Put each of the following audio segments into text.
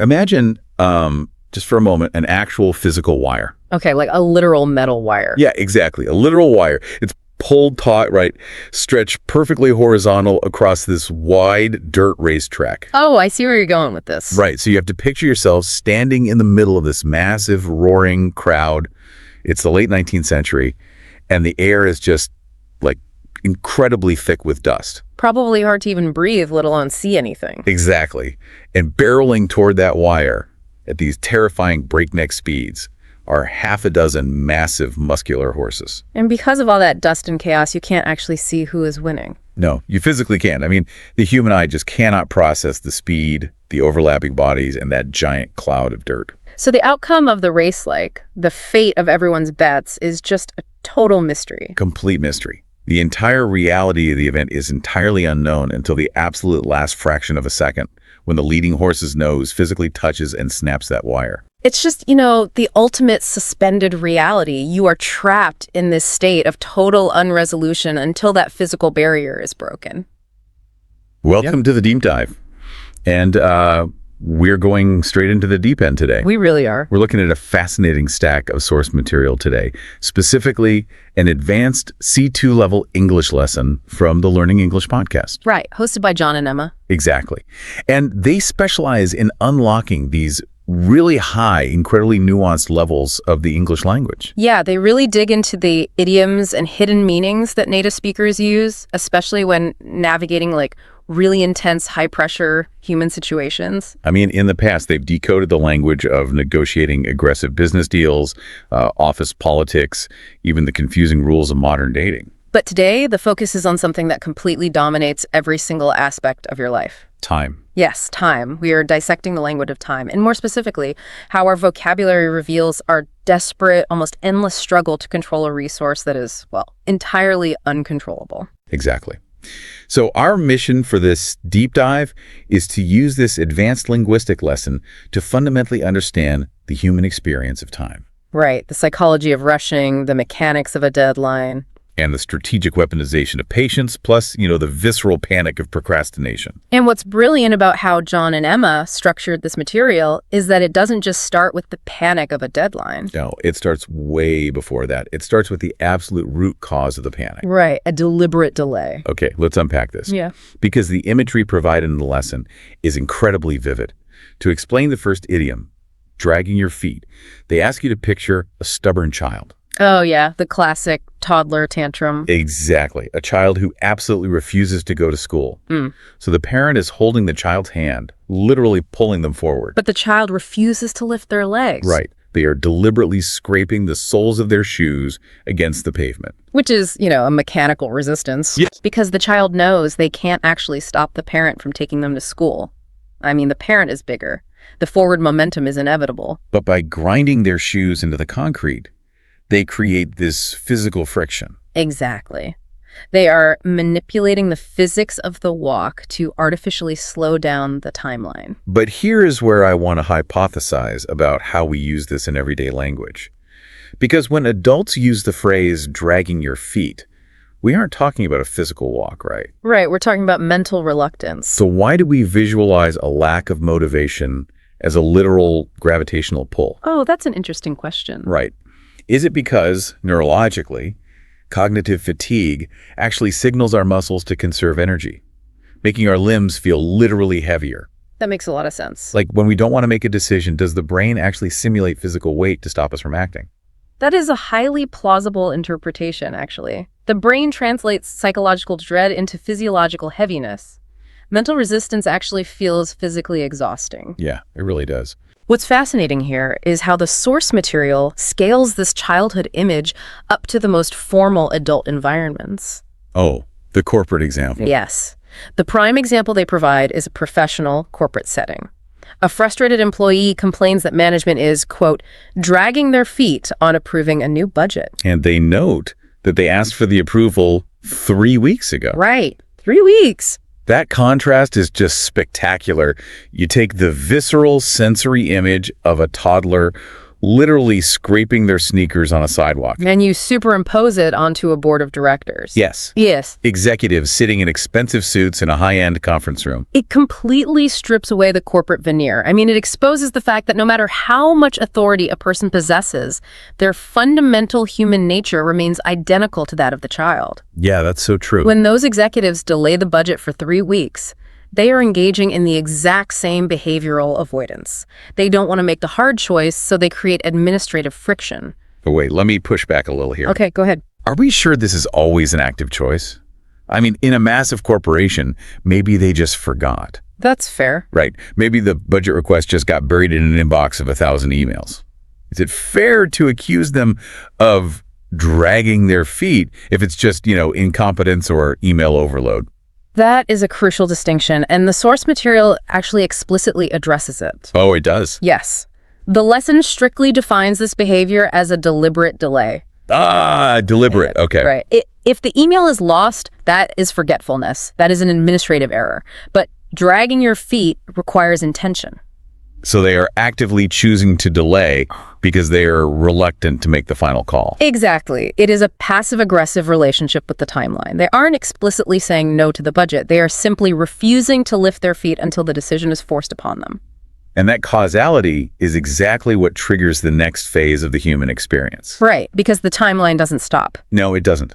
Imagine, just for a moment, an actual physical wire. Okay, like a literal metal wire. Yeah, exactly. A literal wire. It's pulled taut, right, stretched perfectly horizontal across this wide dirt racetrack. Oh, I see where you're going with this. Right, so you have to picture yourself standing in the middle of this massive, roaring crowd. It's the late 19th century, and the air is just, like, incredibly thick with dust. Probably hard to even breathe, let alone see anything. Exactly. And barreling toward that wire at these terrifying breakneck speeds are half a dozen massive muscular horses. And because of all that dust and chaos, you can't actually see who is winning. No, you physically can't. I mean, the human eye just cannot process the speed, the overlapping bodies, and that giant cloud of dirt. So the outcome of the race, the fate of everyone's bets, is just a total mystery. Complete mystery. The entire reality of the event is entirely unknown until the absolute last fraction of a second, when the leading horse's nose physically touches and snaps that wire. It's just, the ultimate suspended reality. You are trapped in this state of total unresolution until that physical barrier is broken. Welcome to the deep dive. And we're going straight into the deep end today. We really are. We're looking at a fascinating stack of source material today, specifically an advanced C2 level English lesson from the Learning English podcast. Right, hosted by John and Emma. Exactly. And they specialize in unlocking these really high, incredibly nuanced levels of the English language. Yeah, they really dig into the idioms and hidden meanings that native speakers use, especially when navigating really intense, high-pressure human situations. I mean, in the past, they've decoded the language of negotiating aggressive business deals, office politics, even the confusing rules of modern dating. But today, the focus is on something that completely dominates every single aspect of your life. Time. Yes, time. We are dissecting the language of time, and more specifically, how our vocabulary reveals our desperate, almost endless struggle to control a resource that is, entirely uncontrollable. Exactly. So our mission for this deep dive is to use this advanced linguistic lesson to fundamentally understand the human experience of time. Right. The psychology of rushing, the mechanics of a deadline. And the strategic weaponization of patience, plus, the visceral panic of procrastination. And what's brilliant about how John and Emma structured this material is that it doesn't just start with the panic of a deadline. No, it starts way before that. It starts with the absolute root cause of the panic. Right, a deliberate delay. Okay, let's unpack this. Yeah. Because the imagery provided in the lesson is incredibly vivid. To explain the first idiom, dragging your feet, they ask you to picture a stubborn child. Oh, yeah, the classic toddler tantrum. Exactly. A child who absolutely refuses to go to school. So the parent is holding the child's hand, literally pulling them forward. But the child refuses to lift their legs. Right. They are deliberately scraping the soles of their shoes against the pavement. Which is, a mechanical resistance. Yes. Because the child knows they can't actually stop the parent from taking them to school. I mean, the parent is bigger. The forward momentum is inevitable. But by grinding their shoes into the concrete, they create this physical friction. Exactly. They are manipulating the physics of the walk to artificially slow down the timeline. But here is where I want to hypothesize about how we use this in everyday language. Because when adults use the phrase dragging your feet, we aren't talking about a physical walk, right? Right, we're talking about mental reluctance. So why do we visualize a lack of motivation as a literal gravitational pull? Oh, that's an interesting question. Right. Is it because, neurologically, cognitive fatigue actually signals our muscles to conserve energy, making our limbs feel literally heavier? That makes a lot of sense. Like when we don't want to make a decision, does the brain actually simulate physical weight to stop us from acting? That is a highly plausible interpretation, actually. The brain translates psychological dread into physiological heaviness. Mental resistance actually feels physically exhausting. Yeah, it really does. What's fascinating here is how the source material scales this childhood image up to the most formal adult environments. Oh, the corporate example. Yes. The prime example they provide is a professional corporate setting. A frustrated employee complains that management is, quote, dragging their feet on approving a new budget. And they note that they asked for the approval 3 weeks ago. Right. 3 weeks. That contrast is just spectacular. You take the visceral sensory image of a toddler literally scraping their sneakers on a sidewalk. And you superimpose it onto a board of directors. Yes. Yes. Executives sitting in expensive suits in a high-end conference room. It completely strips away the corporate veneer. I mean, it exposes the fact that no matter how much authority a person possesses, their fundamental human nature remains identical to that of the child. Yeah, that's so true. When those executives delay the budget for 3 weeks, they are engaging in the exact same behavioral avoidance. They don't want to make the hard choice, so they create administrative friction. But wait, let me push back a little here. Okay, go ahead. Are we sure this is always an active choice? I mean, in a massive corporation, maybe they just forgot. That's fair. Right. Maybe the budget request just got buried in an inbox of 1,000 emails. Is it fair to accuse them of dragging their feet if it's just, incompetence or email overload? That is a crucial distinction, and the source material actually explicitly addresses it. Oh, it does? Yes. The lesson strictly defines this behavior as a deliberate delay. Deliberate. Okay. Right. If the email is lost, that is forgetfulness. That is an administrative error. But dragging your feet requires intention. So they are actively choosing to delay because they are reluctant to make the final call. Exactly. It is a passive-aggressive relationship with the timeline. They aren't explicitly saying no to the budget. They are simply refusing to lift their feet until the decision is forced upon them. And that causality is exactly what triggers the next phase of the human experience. Right, because the timeline doesn't stop. No, it doesn't.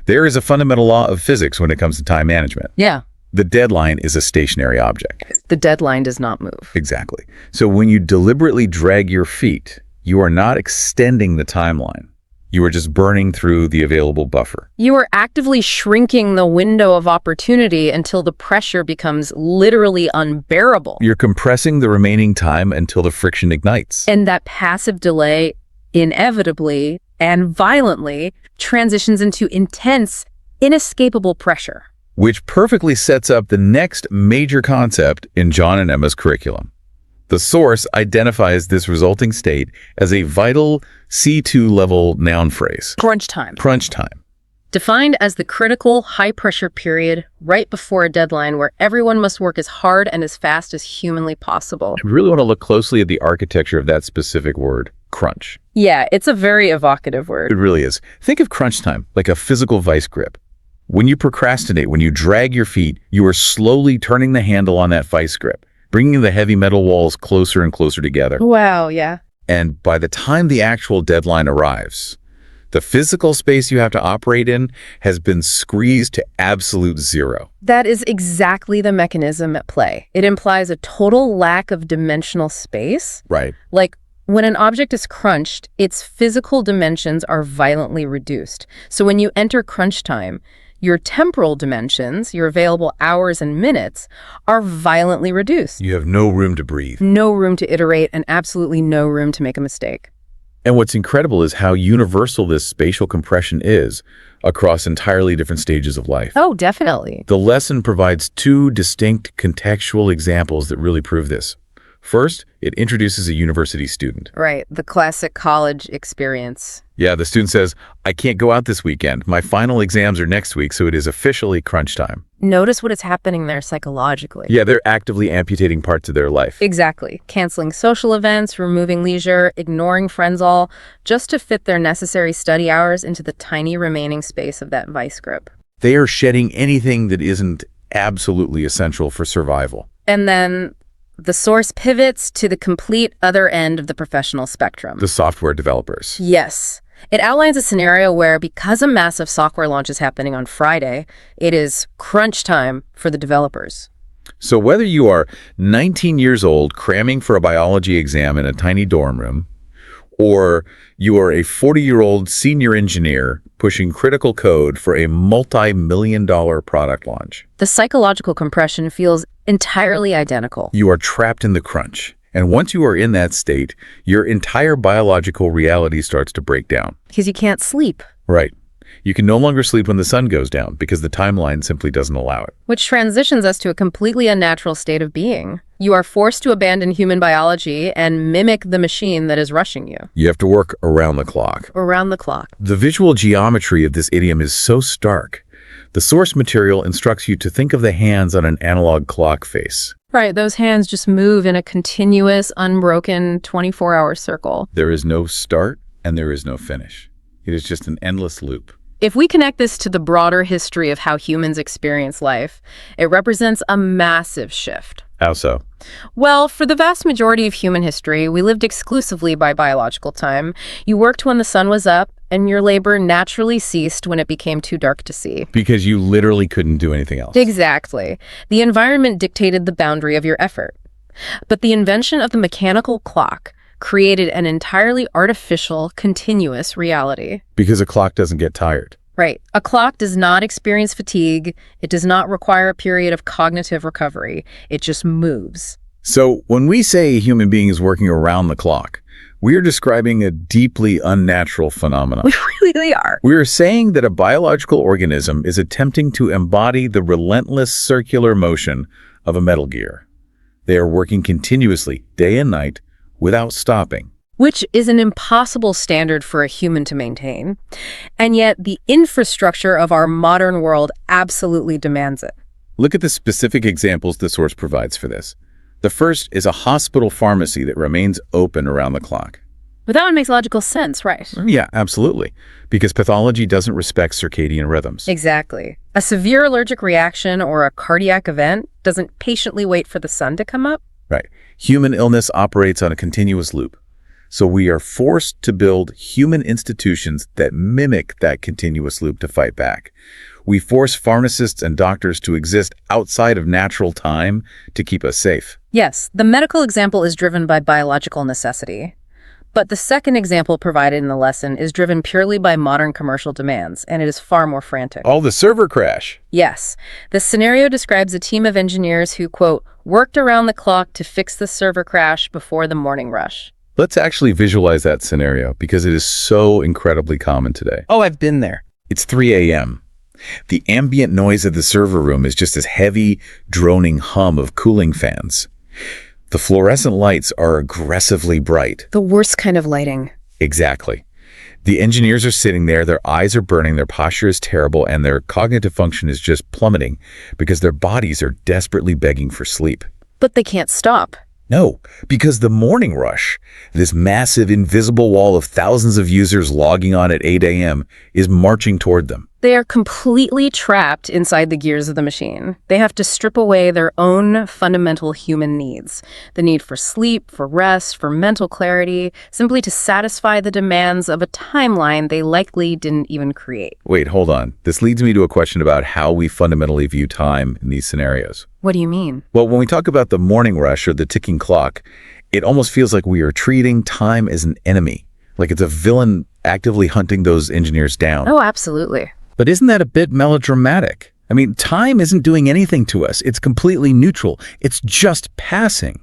There is a fundamental law of physics when it comes to time management. Yeah. The deadline is a stationary object. The deadline does not move. Exactly. So when you deliberately drag your feet, you are not extending the timeline. You are just burning through the available buffer. You are actively shrinking the window of opportunity until the pressure becomes literally unbearable. You're compressing the remaining time until the friction ignites. And that passive delay inevitably and violently transitions into intense, inescapable pressure. Which perfectly sets up the next major concept in John and Emma's curriculum. The source identifies this resulting state as a vital C2 level noun phrase. Crunch time. Crunch time. Defined as the critical, high-pressure period right before a deadline where everyone must work as hard and as fast as humanly possible. I really want to look closely at the architecture of that specific word, crunch. Yeah, it's a very evocative word. It really is. Think of crunch time like a physical vice grip. When you procrastinate, when you drag your feet, you are slowly turning the handle on that vice grip, bringing the heavy metal walls closer and closer together. Wow, yeah. And by the time the actual deadline arrives, the physical space you have to operate in has been squeezed to absolute zero. That is exactly the mechanism at play. It implies a total lack of dimensional space. Right. Like, when an object is crunched, its physical dimensions are violently reduced. So when you enter crunch time, your temporal dimensions, your available hours and minutes, are violently reduced. You have no room to breathe. No room to iterate and absolutely no room to make a mistake. And what's incredible is how universal this spatial compression is across entirely different stages of life. Oh, definitely. The lesson provides two distinct contextual examples that really prove this. First, it introduces a university student. Right, the classic college experience. Yeah, the student says, I can't go out this weekend. My final exams are next week, so it is officially crunch time. Notice what is happening there psychologically. Yeah, they're actively amputating parts of their life. Exactly. Canceling social events, removing leisure, ignoring friends all, just to fit their necessary study hours into the tiny remaining space of that vice grip. They are shedding anything that isn't absolutely essential for survival. And then the source pivots to the complete other end of the professional spectrum. The software developers. Yes. It outlines a scenario where, because a massive software launch is happening on Friday, it is crunch time for the developers. So whether you are 19 years old cramming for a biology exam in a tiny dorm room, or you are a 40-year-old senior engineer pushing critical code for a multi-million-dollar product launch, The psychological compression feels entirely identical. you are trapped in the crunch. And once you are in that state, your entire biological reality starts to break down. Because you can't sleep. Right. You can no longer sleep when the sun goes down because the timeline simply doesn't allow it. Which transitions us to a completely unnatural state of being. You are forced to abandon human biology and mimic the machine that is rushing you. You have to work around the clock. Around the clock. The visual geometry of this idiom is so stark. The source material instructs you to think of the hands on an analog clock face. Right, those hands just move in a continuous, unbroken 24-hour circle. There is no start and there is no finish. It is just an endless loop. If we connect this to the broader history of how humans experience life, it represents a massive shift. How so? Well, for the vast majority of human history, we lived exclusively by biological time. You worked when the sun was up, and your labor naturally ceased when it became too dark to see. Because you literally couldn't do anything else. Exactly. The environment dictated the boundary of your effort. But the invention of the mechanical clock created an entirely artificial, continuous reality. Because a clock doesn't get tired. Right. A clock does not experience fatigue. It does not require a period of cognitive recovery. It just moves. So when we say a human being is working around the clock, we are describing a deeply unnatural phenomenon. We really are. We are saying that a biological organism is attempting to embody the relentless circular motion of a metal gear. They are working continuously, day and night, without stopping. Which is an impossible standard for a human to maintain. And yet the infrastructure of our modern world absolutely demands it. Look at the specific examples the source provides for this. The first is a hospital pharmacy that remains open around the clock. But that one makes logical sense, right? Yeah, absolutely. Because pathology doesn't respect circadian rhythms. Exactly. A severe allergic reaction or a cardiac event doesn't patiently wait for the sun to come up. Right. Human illness operates on a continuous loop. So we are forced to build human institutions that mimic that continuous loop to fight back. We force pharmacists and doctors to exist outside of natural time to keep us safe. Yes, the medical example is driven by biological necessity. But the second example provided in the lesson is driven purely by modern commercial demands, and it is far more frantic. Oh, the server crash. Yes. This scenario describes a team of engineers who, quote, worked around the clock to fix the server crash before the morning rush. Let's actually visualize that scenario because it is so incredibly common today. Oh, I've been there. It's 3 a.m. The ambient noise of the server room is just this heavy, droning hum of cooling fans. The fluorescent lights are aggressively bright. The worst kind of lighting. Exactly. The engineers are sitting there, their eyes are burning, their posture is terrible, and their cognitive function is just plummeting because their bodies are desperately begging for sleep. But they can't stop. No, because the morning rush, this massive invisible wall of thousands of users logging on at 8 a.m., is marching toward them. They are completely trapped inside the gears of the machine. They have to strip away their own fundamental human needs. The need for sleep, for rest, for mental clarity, simply to satisfy the demands of a timeline they likely didn't even create. Wait, hold on. This leads me to a question about how we fundamentally view time in these scenarios. What do you mean? Well, when we talk about the morning rush or the ticking clock, it almost feels like we are treating time as an enemy, like it's a villain actively hunting those engineers down. Oh, absolutely. But isn't that a bit melodramatic? I mean, time isn't doing anything to us. It's completely neutral. It's just passing.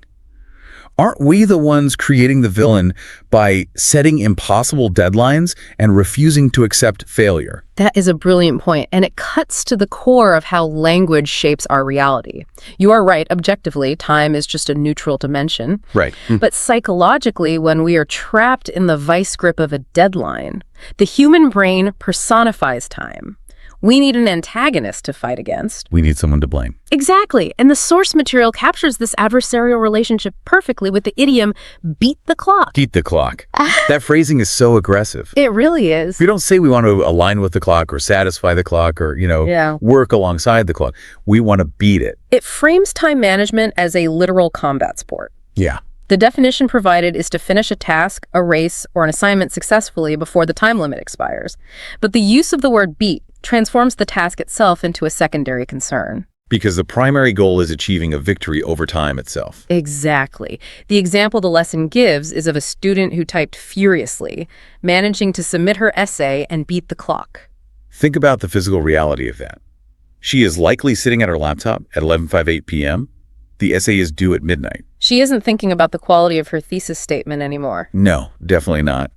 Aren't we the ones creating the villain by setting impossible deadlines and refusing to accept failure? That is a brilliant point, and it cuts to the core of how language shapes our reality. You are right, objectively, time is just a neutral dimension. Right. But psychologically, when we are trapped in the vice grip of a deadline, the human brain personifies time. We need an antagonist to fight against. We need someone to blame. Exactly. And the source material captures this adversarial relationship perfectly with the idiom, beat the clock. Beat the clock. That phrasing is so aggressive. It really is. We don't say we want to align with the clock or satisfy the clock or, work alongside the clock. We want to beat it. It frames time management as a literal combat sport. Yeah. The definition provided is to finish a task, a race, or an assignment successfully before the time limit expires. But the use of the word beat transforms the task itself into a secondary concern. Because the primary goal is achieving a victory over time itself. Exactly. The example the lesson gives is of a student who typed furiously, managing to submit her essay and beat the clock. Think about the physical reality of that. She is likely sitting at her laptop at 11:58 p.m. The essay is due at midnight. She isn't thinking about the quality of her thesis statement anymore. No, definitely not.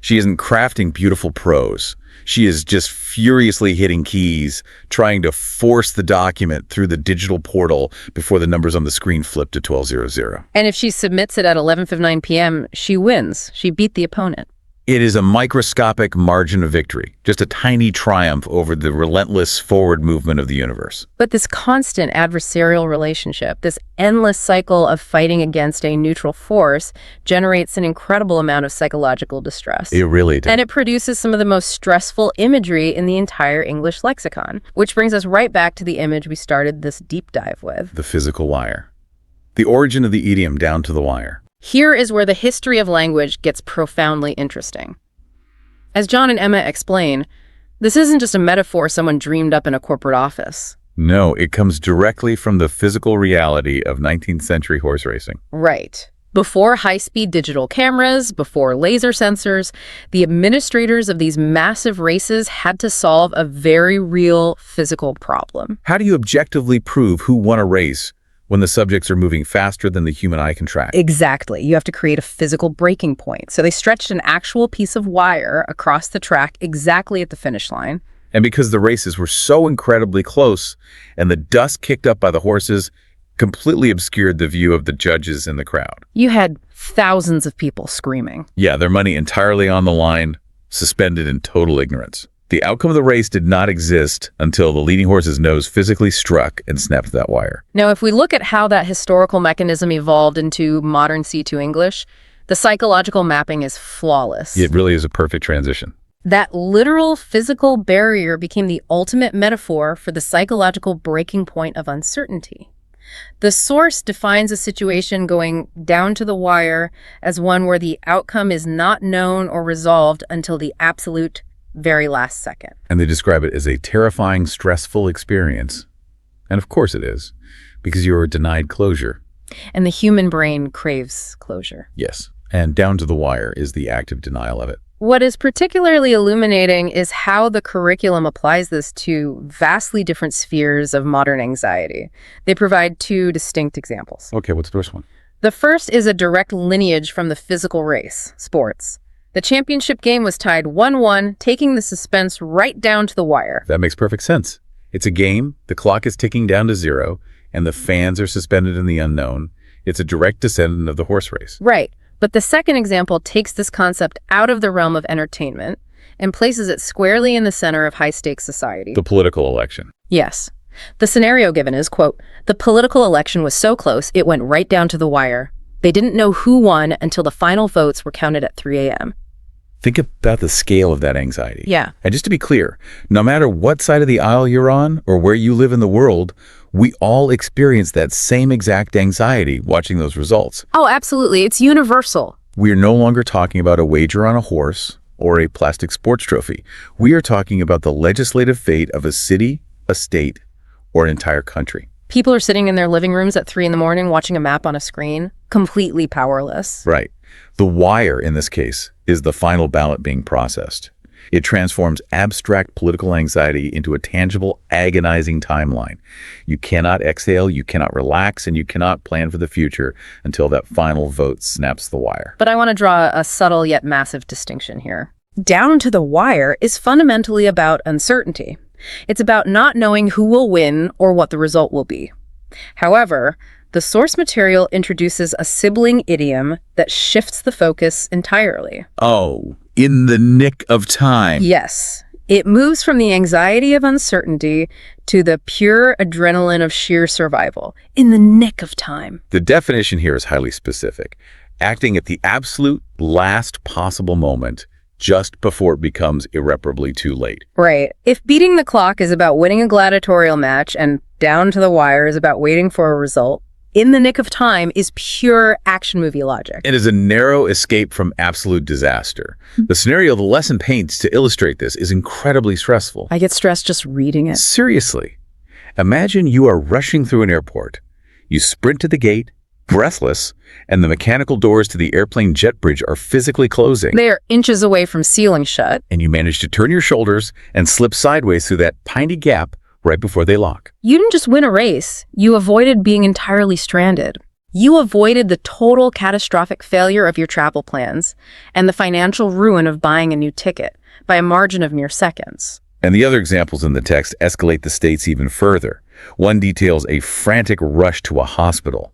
She isn't crafting beautiful prose. She is just furiously hitting keys, trying to force the document through the digital portal before the numbers on the screen flip to 1200. And if she submits it at 11:59 p.m., she wins. She beat the opponent. It is a microscopic margin of victory, just a tiny triumph over the relentless forward movement of the universe. But this constant adversarial relationship, this endless cycle of fighting against a neutral force, generates an incredible amount of psychological distress. It really did. And it produces some of the most stressful imagery in the entire English lexicon, which brings us right back to the image we started this deep dive with. The physical wire. The origin of the idiom down to the wire. Here is where the history of language gets profoundly interesting. As John and Emma explain, this isn't just a metaphor someone dreamed up in a corporate office. No, it comes directly from the physical reality of 19th century horse racing. Right. Before high-speed digital cameras, before laser sensors, the administrators of these massive races had to solve a very real physical problem. How do you objectively prove who won a race when the subjects are moving faster than the human eye can track? Exactly. You have to create a physical breaking point. So they stretched an actual piece of wire across the track exactly at the finish line. And because the races were so incredibly close and the dust kicked up by the horses completely obscured the view of the judges in the crowd. You had thousands of people screaming. Yeah, their money entirely on the line, suspended in total ignorance. The outcome of the race did not exist until the leading horse's nose physically struck and snapped that wire. Now, if we look at how that historical mechanism evolved into modern C2 English, the psychological mapping is flawless. It really is a perfect transition. That literal physical barrier became the ultimate metaphor for the psychological breaking point of uncertainty. The source defines a situation going down to the wire as one where the outcome is not known or resolved until the absolute very last second. And they describe it as a terrifying, stressful experience. And of course it is, because you are denied closure. And the human brain craves closure. Yes, and down to the wire is the active denial of it. What is particularly illuminating is how the curriculum applies this to vastly different spheres of modern anxiety. They provide two distinct examples. Okay, what's the first one? The first is a direct lineage from the physical race, sports. The championship game was tied 1-1, taking the suspense right down to the wire. That makes perfect sense. It's a game, the clock is ticking down to zero, and the fans are suspended in the unknown. It's a direct descendant of the horse race. Right. But the second example takes this concept out of the realm of entertainment and places it squarely in the center of high-stakes society. The political election. Yes. The scenario given is, quote, "The political election was so close, it went right down to the wire. They didn't know who won until the final votes were counted at 3 a.m. Think about the scale of that anxiety. Yeah. And just to be clear, no matter what side of the aisle you're on or where you live in the world, we all experience that same exact anxiety watching those results. Oh, absolutely. It's universal. We are no longer talking about a wager on a horse or a plastic sports trophy. We are talking about the legislative fate of a city, a state, or an entire country. People are sitting in their living rooms at 3 a.m. watching a map on a screen, completely powerless. Right. The wire, in this case, is the final ballot being processed. It transforms abstract political anxiety into a tangible, agonizing timeline. You cannot exhale, you cannot relax, and you cannot plan for the future until that final vote snaps the wire. But I want to draw a subtle yet massive distinction here. Down to the wire is fundamentally about uncertainty. It's about not knowing who will win or what the result will be. However, the source material introduces a sibling idiom that shifts the focus entirely. Oh, in the nick of time. Yes. It moves from the anxiety of uncertainty to the pure adrenaline of sheer survival. In the nick of time. The definition here is highly specific, acting at the absolute last possible moment, just before it becomes irreparably too late. Right. If beating the clock is about winning a gladiatorial match and down to the wire is about waiting for a result, in the nick of time is pure action movie logic. It is a narrow escape from absolute disaster. The scenario the lesson paints to illustrate this is incredibly stressful. I get stressed just reading it. Seriously. Imagine you are rushing through an airport. You sprint to the gate, breathless, and the mechanical doors to the airplane jet bridge are physically closing. They are inches away from sealing shut. And you manage to turn your shoulders and slip sideways through that tiny gap right before they lock. You didn't just win a race. You avoided being entirely stranded. You avoided the total catastrophic failure of your travel plans and the financial ruin of buying a new ticket by a margin of mere seconds. And the other examples in the text escalate the stakes even further. One details a frantic rush to a hospital.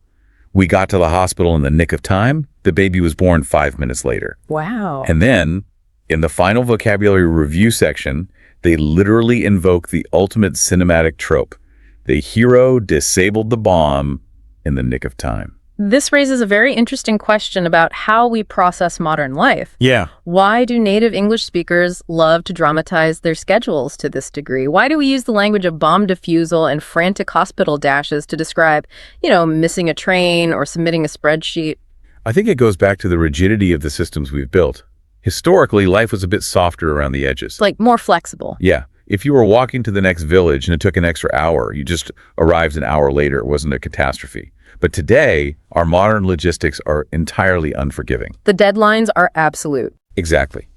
We got to the hospital in the nick of time. The baby was born 5 minutes later. Wow. And then In the final vocabulary review section, they literally invoke the ultimate cinematic trope. The hero disabled the bomb in the nick of time. This raises a very interesting question about how we process modern life. Yeah. Why do native English speakers love to dramatize their schedules to this degree? Why do we use the language of bomb defusal and frantic hospital dashes to describe, missing a train or submitting a spreadsheet? I think it goes back to the rigidity of the systems we've built. Historically, life was a bit softer around the edges. Like more flexible. Yeah. If you were walking to the next village and it took an extra hour, you just arrived an hour later. It wasn't a catastrophe. But today, our modern logistics are entirely unforgiving. The deadlines are absolute. Exactly.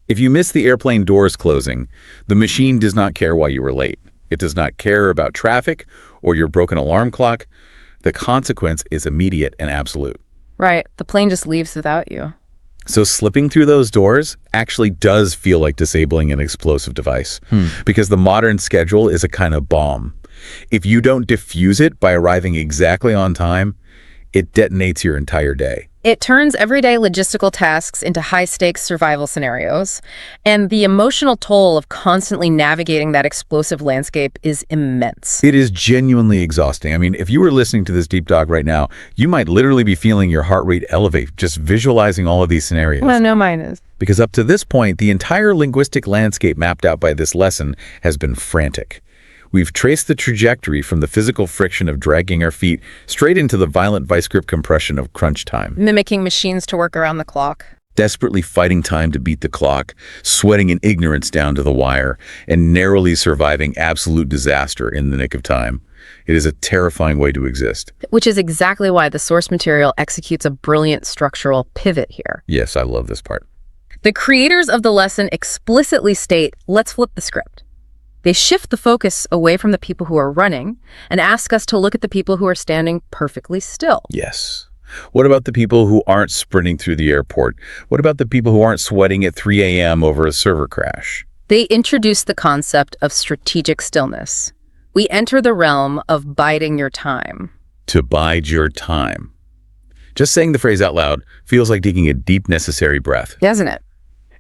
If you miss the airplane doors closing, the machine does not care why you were late. It does not care about traffic or your broken alarm clock. The consequence is immediate and absolute. Right. The plane just leaves without you. So slipping through those doors actually does feel like disabling an explosive device because the modern schedule is a kind of bomb. If you don't defuse it by arriving exactly on time, it detonates your entire day. It turns everyday logistical tasks into high-stakes survival scenarios, and the emotional toll of constantly navigating that explosive landscape is immense. It is genuinely exhausting. I mean, if you were listening to this deep talk right now, you might literally be feeling your heart rate elevate just visualizing all of these scenarios. Well, no, mine is. Because up to this point, the entire linguistic landscape mapped out by this lesson has been frantic. We've traced the trajectory from the physical friction of dragging our feet straight into the violent vice grip compression of crunch time. Mimicking machines to work around the clock. Desperately fighting time to beat the clock, sweating in ignorance down to the wire, and narrowly surviving absolute disaster in the nick of time. It is a terrifying way to exist. Which is exactly why the source material executes a brilliant structural pivot here. Yes, I love this part. The creators of the lesson explicitly state, let's flip the script. They shift the focus away from the people who are running and ask us to look at the people who are standing perfectly still. Yes. What about the people who aren't sprinting through the airport? What about the people who aren't sweating at 3 a.m. over a server crash? They introduce the concept of strategic stillness. We enter the realm of biding your time. To bide your time. Just saying the phrase out loud feels like taking a deep, necessary breath. Doesn't it?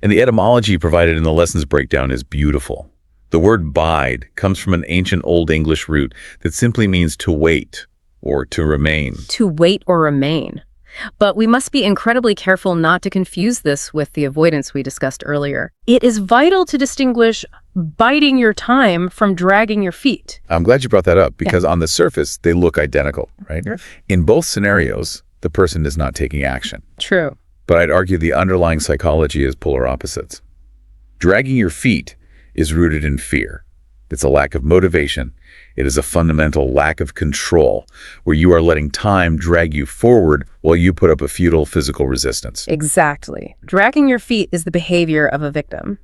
And the etymology provided in the lessons breakdown is beautiful. The word bide comes from an ancient Old English root that simply means to wait or to remain. To wait or remain. But we must be incredibly careful not to confuse this with the avoidance we discussed earlier. It is vital to distinguish biding your time from dragging your feet. I'm glad you brought that up because on the surface, they look identical, right? Sure. In both scenarios, the person is not taking action. True. But I'd argue the underlying psychology is polar opposites. Dragging your feet is rooted in fear. It's a lack of motivation. It is a fundamental lack of control, where you are letting time drag you forward while you put up a futile physical resistance. Exactly. Dragging your feet is the behavior of a victim.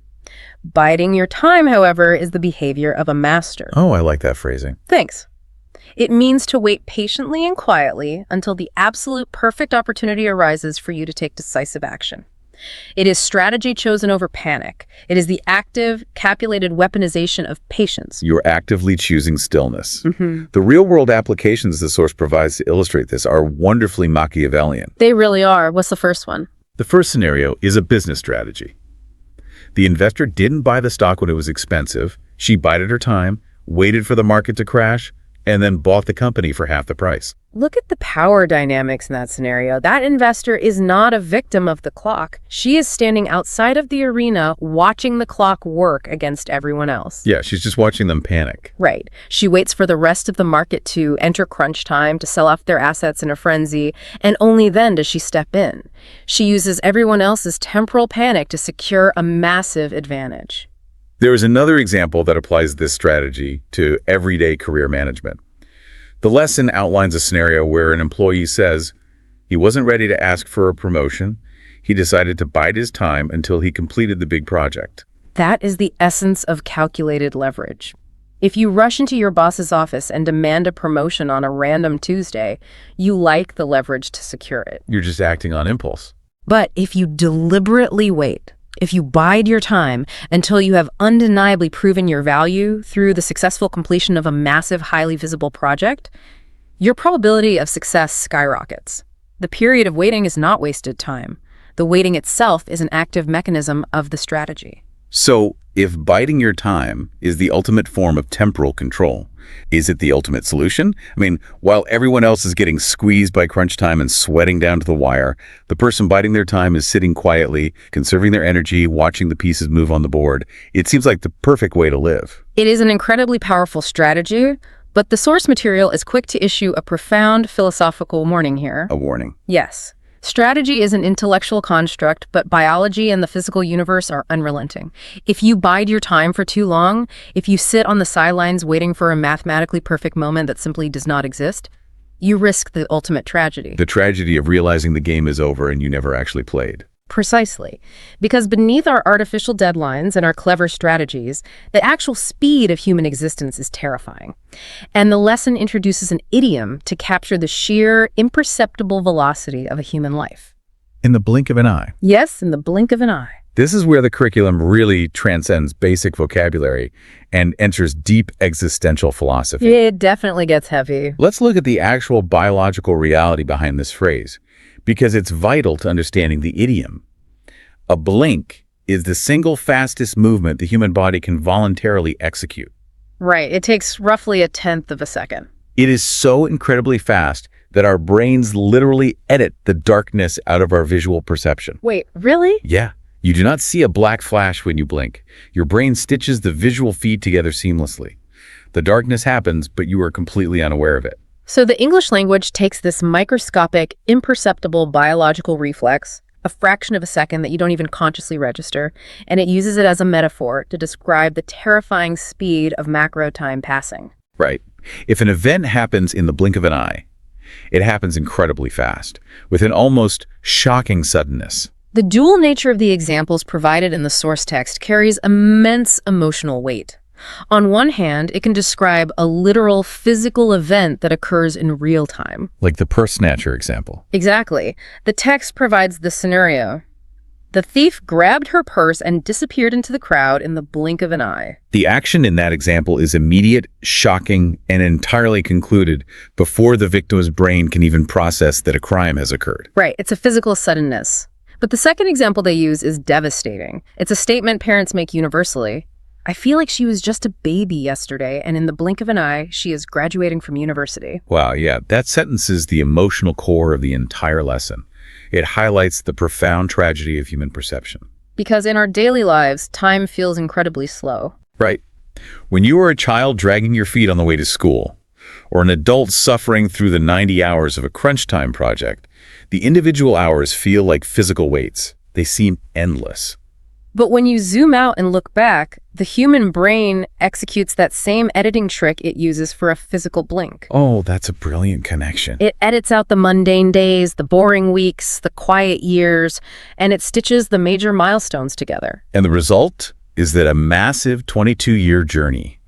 Biding your time, however, is the behavior of a master. Oh, I like that phrasing. Thanks. It means to wait patiently and quietly until the absolute perfect opportunity arises for you to take decisive action. It is strategy chosen over panic. It is the active, calculated weaponization of patience. You're actively choosing stillness. The real-world applications the source provides to illustrate this are wonderfully Machiavellian. They really are. What's the first one? The first scenario is a business strategy. The investor didn't buy the stock when it was expensive. She bided her time, waited for the market to crash, and then bought the company for half the price. Look at the power dynamics in that scenario. That investor is not a victim of the clock. She is standing outside of the arena watching the clock work against everyone else. Yeah, she's just watching them panic. Right. She waits for the rest of the market to enter crunch time, to sell off their assets in a frenzy, and only then does she step in. She uses everyone else's temporal panic to secure a massive advantage. There is another example that applies this strategy to everyday career management. The lesson outlines a scenario where an employee says he wasn't ready to ask for a promotion. He decided to bide his time until he completed the big project. That is the essence of calculated leverage. If you rush into your boss's office and demand a promotion on a random Tuesday, you like the leverage to secure it. You're just acting on impulse. But if you deliberately wait, if you bide your time until you have undeniably proven your value through the successful completion of a massive, highly visible project, your probability of success skyrockets. The period of waiting is not wasted time. The waiting itself is an active mechanism of the strategy. So, if biding your time is the ultimate form of temporal control, is it the ultimate solution? I mean, while everyone else is getting squeezed by crunch time and sweating down to the wire, the person biding their time is sitting quietly, conserving their energy, watching the pieces move on the board. It seems like the perfect way to live. It is an incredibly powerful strategy, but the source material is quick to issue a profound philosophical warning here. A warning. Yes. Strategy is an intellectual construct, but biology and the physical universe are unrelenting. If you bide your time for too long, if you sit on the sidelines waiting for a mathematically perfect moment that simply does not exist, you risk the ultimate tragedy. The tragedy of realizing the game is over and you never actually played. Precisely. Because beneath our artificial deadlines and our clever strategies, the actual speed of human existence is terrifying. And the lesson introduces an idiom to capture the sheer, imperceptible velocity of a human life. In the blink of an eye. Yes, in the blink of an eye. This is where the curriculum really transcends basic vocabulary and enters deep existential philosophy. It definitely gets heavy. Let's look at the actual biological reality behind this phrase, because it's vital to understanding the idiom. A blink is the single fastest movement the human body can voluntarily execute. Right. It takes roughly 1/10 of a second. It is so incredibly fast that our brains literally edit the darkness out of our visual perception. Wait, really? Yeah. You do not see a black flash when you blink. Your brain stitches the visual feed together seamlessly. The darkness happens, but you are completely unaware of it. So the English language takes this microscopic, imperceptible biological reflex, a fraction of a second that you don't even consciously register, and it uses it as a metaphor to describe the terrifying speed of macro time passing. Right. If an event happens in the blink of an eye, it happens incredibly fast, with an almost shocking suddenness. The dual nature of the examples provided in the source text carries immense emotional weight. On one hand, it can describe a literal physical event that occurs in real time. Like the purse snatcher example. Exactly. The text provides the scenario. The thief grabbed her purse and disappeared into the crowd in the blink of an eye. The action in that example is immediate, shocking, and entirely concluded before the victim's brain can even process that a crime has occurred. Right. It's a physical suddenness. But the second example they use is devastating. It's a statement parents make universally. I feel like she was just a baby yesterday, and in the blink of an eye, she is graduating from university. Wow, yeah, that sentence is the emotional core of the entire lesson. It highlights the profound tragedy of human perception. Because in our daily lives, time feels incredibly slow. Right. When you are a child dragging your feet on the way to school, or an adult suffering through the 90 hours of a crunch time project, the individual hours feel like physical weights. They seem endless. But when you zoom out and look back, the human brain executes that same editing trick it uses for a physical blink. Oh, that's a brilliant connection. It edits out the mundane days, the boring weeks, the quiet years, and it stitches the major milestones together. And the result is that a massive 22-year journey,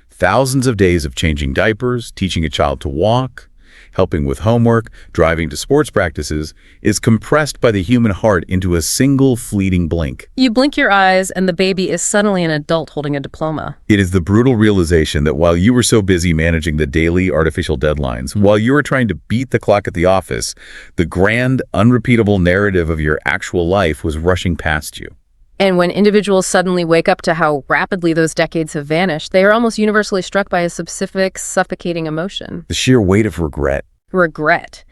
thousands of days of changing diapers, teaching a child to walk, helping with homework, driving to sports practices, is compressed by the human heart into a single fleeting blink. You blink your eyes and the baby is suddenly an adult holding a diploma. It is the brutal realization that while you were so busy managing the daily artificial deadlines, while you were trying to beat the clock at the office, the grand, unrepeatable narrative of your actual life was rushing past you. And when individuals suddenly wake up to how rapidly those decades have vanished, they are almost universally struck by a specific, suffocating emotion. The sheer weight of regret. Regret.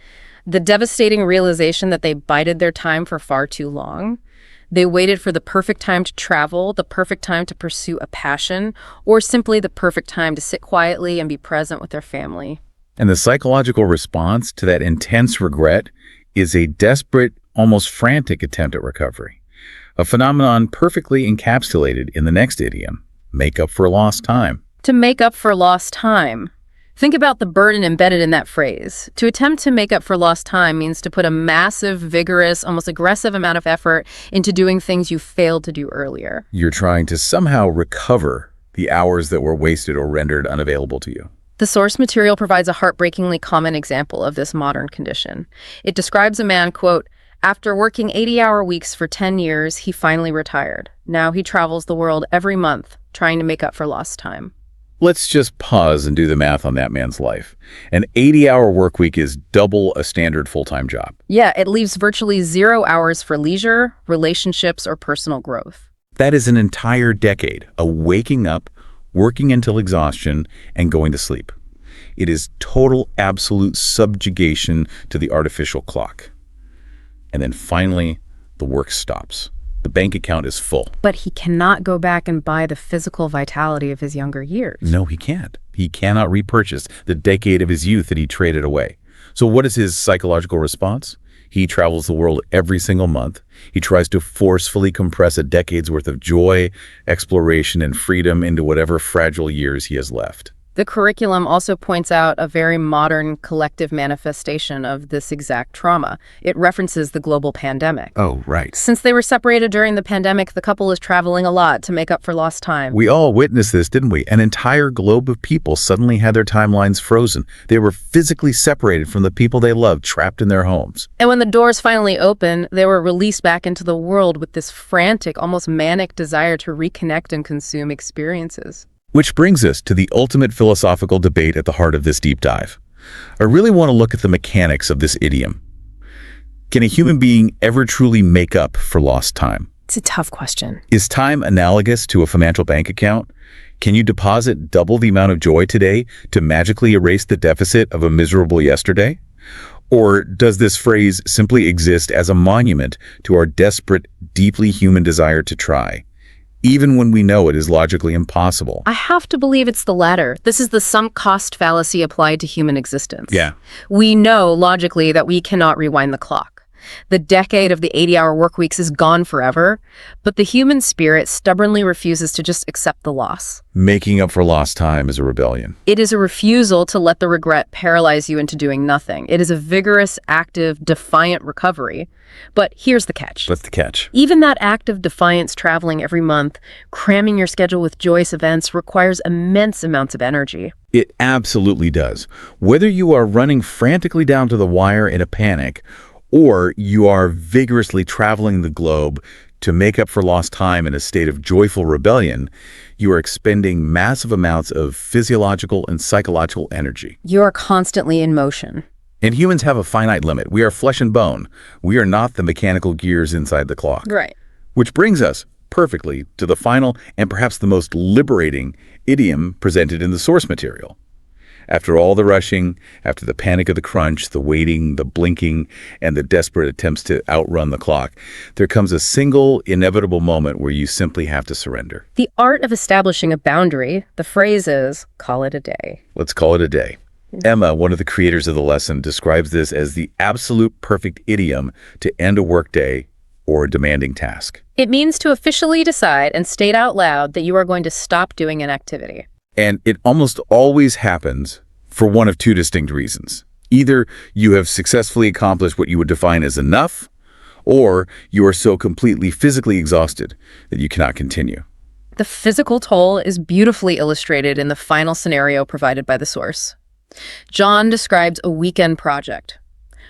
The devastating realization that they bided their time for far too long. They waited for the perfect time to travel, the perfect time to pursue a passion, or simply the perfect time to sit quietly and be present with their family. And the psychological response to that intense regret is a desperate, almost frantic attempt at recovery. A phenomenon perfectly encapsulated in the next idiom, make up for lost time. To make up for lost time. Think about the burden embedded in that phrase. To attempt to make up for lost time means to put a massive, vigorous, almost aggressive amount of effort into doing things you failed to do earlier. You're trying to somehow recover the hours that were wasted or rendered unavailable to you. The source material provides a heartbreakingly common example of this modern condition. It describes a man, quote, after working 80-hour weeks for 10 years, he finally retired. Now he travels the world every month, trying to make up for lost time. Let's just pause and do the math on that man's life. An 80-hour work week is double a standard full-time job. Yeah, it leaves virtually 0 hours for leisure, relationships, or personal growth. That is an entire decade of waking up, working until exhaustion, and going to sleep. It is total, absolute subjugation to the artificial clock. And then finally, the work stops. The bank account is full. But he cannot go back and buy the physical vitality of his younger years. No, he can't. He cannot repurchase the decade of his youth that he traded away. So what is his psychological response? He travels the world every single month. He tries to forcefully compress a decade's worth of joy, exploration, and freedom into whatever fragile years he has left. The curriculum also points out a very modern collective manifestation of this exact trauma. It references the global pandemic. Oh, right. Since they were separated during the pandemic, the couple is traveling a lot to make up for lost time. We all witnessed this, didn't we? An entire globe of people suddenly had their timelines frozen. They were physically separated from the people they loved, trapped in their homes. And when the doors finally opened, they were released back into the world with this frantic, almost manic desire to reconnect and consume experiences. Which brings us to the ultimate philosophical debate at the heart of this deep dive. I really want to look at the mechanics of this idiom. Can a human being ever truly make up for lost time? It's a tough question. Is time analogous to a financial bank account? Can you deposit double the amount of joy today to magically erase the deficit of a miserable yesterday? Or does this phrase simply exist as a monument to our desperate, deeply human desire to try, even when we know it is logically impossible? I have to believe it's the latter. This is the sunk cost fallacy applied to human existence. Yeah. We know logically that we cannot rewind the clock. The decade of the 80-hour work weeks is gone forever, but the human spirit stubbornly refuses to just accept the loss. Making up for lost time is a rebellion. It is a refusal to let the regret paralyze you into doing nothing. It is a vigorous, active, defiant recovery. But here's the catch. What's the catch? Even that act of defiance, traveling every month, cramming your schedule with joyous events, requires immense amounts of energy. It absolutely does. Whether you are running frantically down to the wire in a panic, or you are vigorously traveling the globe to make up for lost time in a state of joyful rebellion, you are expending massive amounts of physiological and psychological energy. You are constantly in motion. And humans have a finite limit. We are flesh and bone. We are not the mechanical gears inside the clock. Right. Which brings us perfectly to the final and perhaps the most liberating idiom presented in the source material. After all the rushing, after the panic of the crunch, the waiting, the blinking, and the desperate attempts to outrun the clock, there comes a single, inevitable moment where you simply have to surrender. The art of establishing a boundary, the phrase is, call it a day. Let's call it a day. Emma, one of the creators of the lesson, describes this as the absolute perfect idiom to end a workday or a demanding task. It means to officially decide and state out loud that you are going to stop doing an activity. And it almost always happens for one of two distinct reasons. Either you have successfully accomplished what you would define as enough, or you are so completely physically exhausted that you cannot continue. The physical toll is beautifully illustrated in the final scenario provided by the source. John describes a weekend project.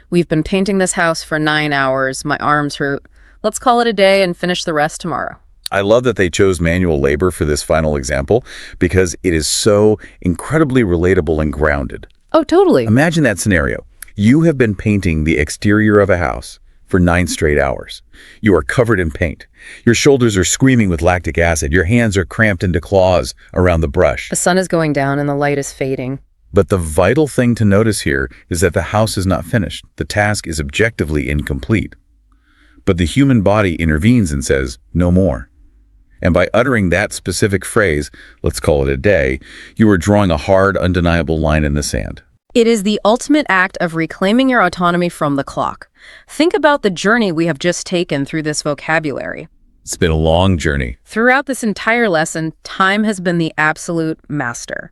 We've been painting this house for 9 hours. My arms hurt. Let's call it a day and finish the rest tomorrow. I love that they chose manual labor for this final example because it is so incredibly relatable and grounded. Oh, totally. Imagine that scenario. You have been painting the exterior of a house for 9 straight hours. You are covered in paint. Your shoulders are screaming with lactic acid. Your hands are cramped into claws around the brush. The sun is going down and the light is fading. But the vital thing to notice here is that the house is not finished. The task is objectively incomplete. But the human body intervenes and says, no more. And by uttering that specific phrase, let's call it a day, you are drawing a hard, undeniable line in the sand. It is the ultimate act of reclaiming your autonomy from the clock. Think about the journey we have just taken through this vocabulary. It's been a long journey. Throughout this entire lesson, time has been the absolute master.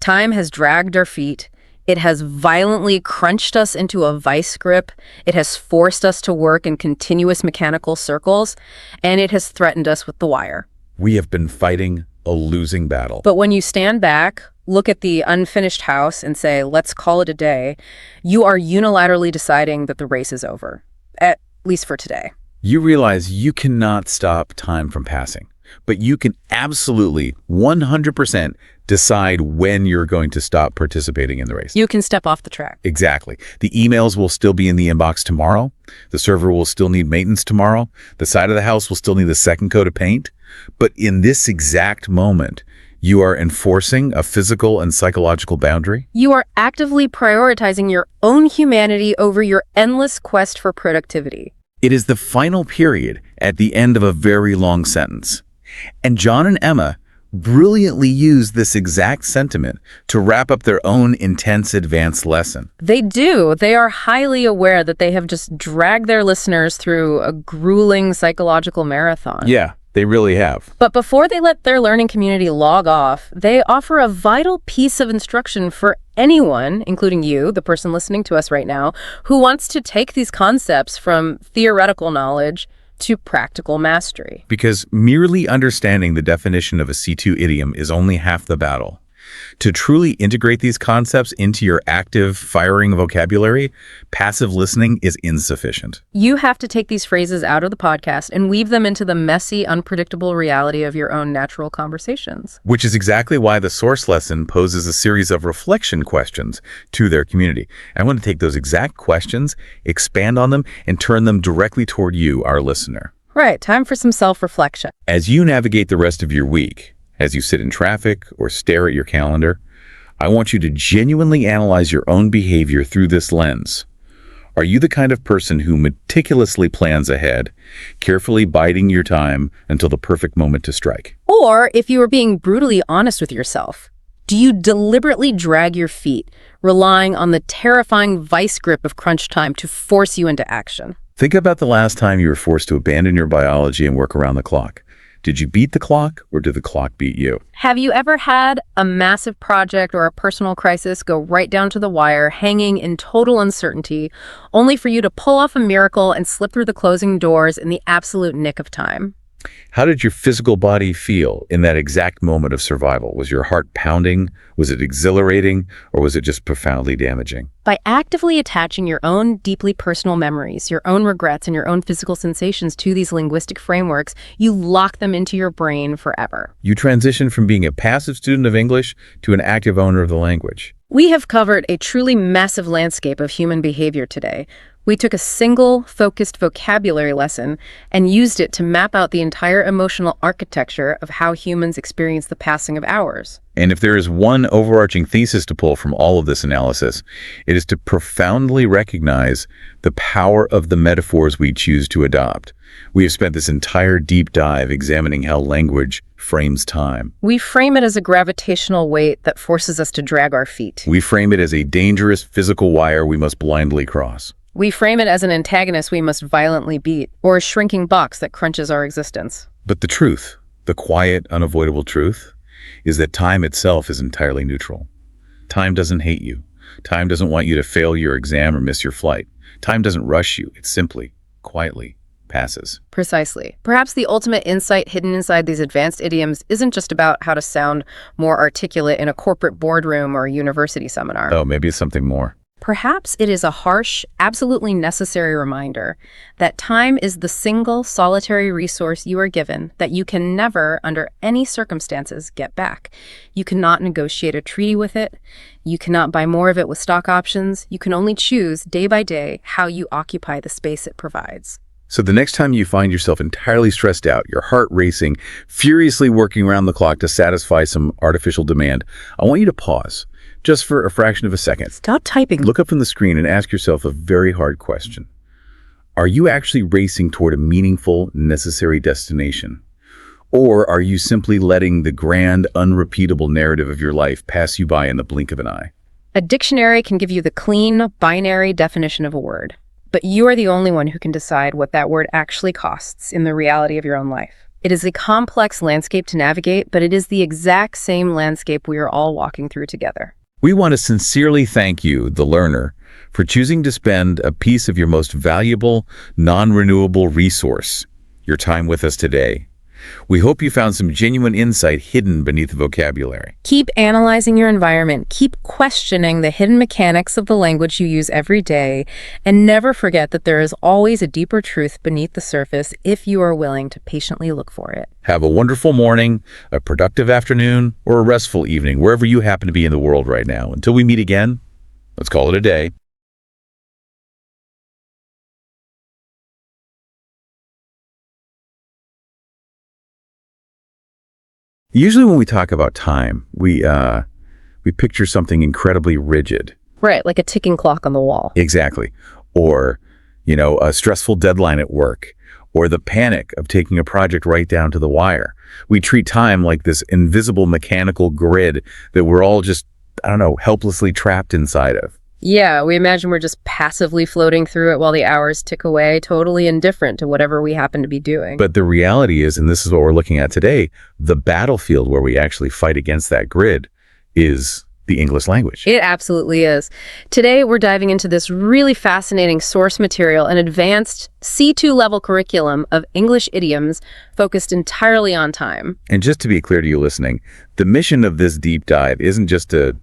Time has dragged our feet. It has violently crunched us into a vice grip. It has forced us to work in continuous mechanical circles, and it has threatened us with the wire. We have been fighting a losing battle. But when you stand back, look at the unfinished house and say, let's call it a day, you are unilaterally deciding that the race is over, at least for today. You realize you cannot stop time from passing. But you can absolutely 100% decide when you're going to stop participating in the race. You can step off the track. Exactly. The emails will still be in the inbox tomorrow. The server will still need maintenance tomorrow. The side of the house will still need the second coat of paint. But in this exact moment, you are enforcing a physical and psychological boundary. You are actively prioritizing your own humanity over your endless quest for productivity. It is the final period at the end of a very long sentence. And John and Emma brilliantly use this exact sentiment to wrap up their own intense advanced lesson. They do. They are highly aware that they have just dragged their listeners through a grueling psychological marathon. Yeah, they really have. But before they let their learning community log off, they offer a vital piece of instruction for anyone, including you, the person listening to us right now, who wants to take these concepts from theoretical knowledge to practical mastery. Because merely understanding the definition of a C2 idiom is only half the battle. To truly integrate these concepts into your active firing vocabulary, passive listening is insufficient. You have to take these phrases out of the podcast and weave them into the messy, unpredictable reality of your own natural conversations. Which is exactly why the source lesson poses a series of reflection questions to their community. I want to take those exact questions, expand on them, and turn them directly toward you, our listener. Right, time for some self-reflection. As you navigate the rest of your week, as you sit in traffic or stare at your calendar, I want you to genuinely analyze your own behavior through this lens. Are you the kind of person who meticulously plans ahead, carefully biding your time until the perfect moment to strike? Or, if you are being brutally honest with yourself, do you deliberately drag your feet, relying on the terrifying vice grip of crunch time to force you into action? Think about the last time you were forced to abandon your biology and work around the clock. Did you beat the clock, or did the clock beat you? Have you ever had a massive project or a personal crisis go right down to the wire, hanging in total uncertainty, only for you to pull off a miracle and slip through the closing doors in the absolute nick of time? How did your physical body feel in that exact moment of survival? Was your heart pounding? Was it exhilarating? Or was it just profoundly damaging? By actively attaching your own deeply personal memories, your own regrets, and your own physical sensations to these linguistic frameworks, you lock them into your brain forever. You transition from being a passive student of English to an active owner of the language. We have covered a truly massive landscape of human behavior today. We took a single, focused vocabulary lesson and used it to map out the entire emotional architecture of how humans experience the passing of hours. And if there is one overarching thesis to pull from all of this analysis, it is to profoundly recognize the power of the metaphors we choose to adopt. We have spent this entire deep dive examining how language frames time. We frame it as a gravitational weight that forces us to drag our feet. We frame it as a dangerous physical wire we must blindly cross. We frame it as an antagonist we must violently beat, or a shrinking box that crunches our existence. But the truth, the quiet, unavoidable truth, is that time itself is entirely neutral. Time doesn't hate you. Time doesn't want you to fail your exam or miss your flight. Time doesn't rush you. It simply, quietly passes. Precisely. Perhaps the ultimate insight hidden inside these advanced idioms isn't just about how to sound more articulate in a corporate boardroom or a university seminar. Oh, maybe it's something more. Perhaps it is a harsh, absolutely necessary reminder that time is the single solitary resource you are given that you can never, under any circumstances, get back. You cannot negotiate a treaty with it. You cannot buy more of it with stock options. You can only choose, day by day, how you occupy the space it provides. So the next time you find yourself entirely stressed out, your heart racing, furiously working around the clock to satisfy some artificial demand, I want you to pause. Just for a fraction of a second. Stop typing. Look up from the screen and ask yourself a very hard question. Are you actually racing toward a meaningful, necessary destination? Or are you simply letting the grand, unrepeatable narrative of your life pass you by in the blink of an eye? A dictionary can give you the clean, binary definition of a word, but you are the only one who can decide what that word actually costs in the reality of your own life. It is a complex landscape to navigate, but it is the exact same landscape we are all walking through together. We want to sincerely thank you, the learner, for choosing to spend a piece of your most valuable, non-renewable resource, your time with us today. We hope you found some genuine insight hidden beneath the vocabulary. Keep analyzing your environment, keep questioning the hidden mechanics of the language you use every day, and never forget that there is always a deeper truth beneath the surface if you are willing to patiently look for it. Have a wonderful morning, a productive afternoon, or a restful evening, wherever you happen to be in the world right now. Until we meet again, let's call it a day. Usually when we talk about time, we picture something incredibly rigid. Right, like a ticking clock on the wall. Exactly. Or, a stressful deadline at work, or the panic of taking a project right down to the wire. We treat time like this invisible mechanical grid that we're all just, helplessly trapped inside of. Yeah, we imagine we're just passively floating through it while the hours tick away, totally indifferent to whatever we happen to be doing. But the reality is, and this is what we're looking at today, the battlefield where we actually fight against that grid is the English language. It absolutely is. Today, we're diving into this really fascinating source material, an advanced C2 level curriculum of English idioms focused entirely on time. And just to be clear to you listening, the mission of this deep dive isn't just to,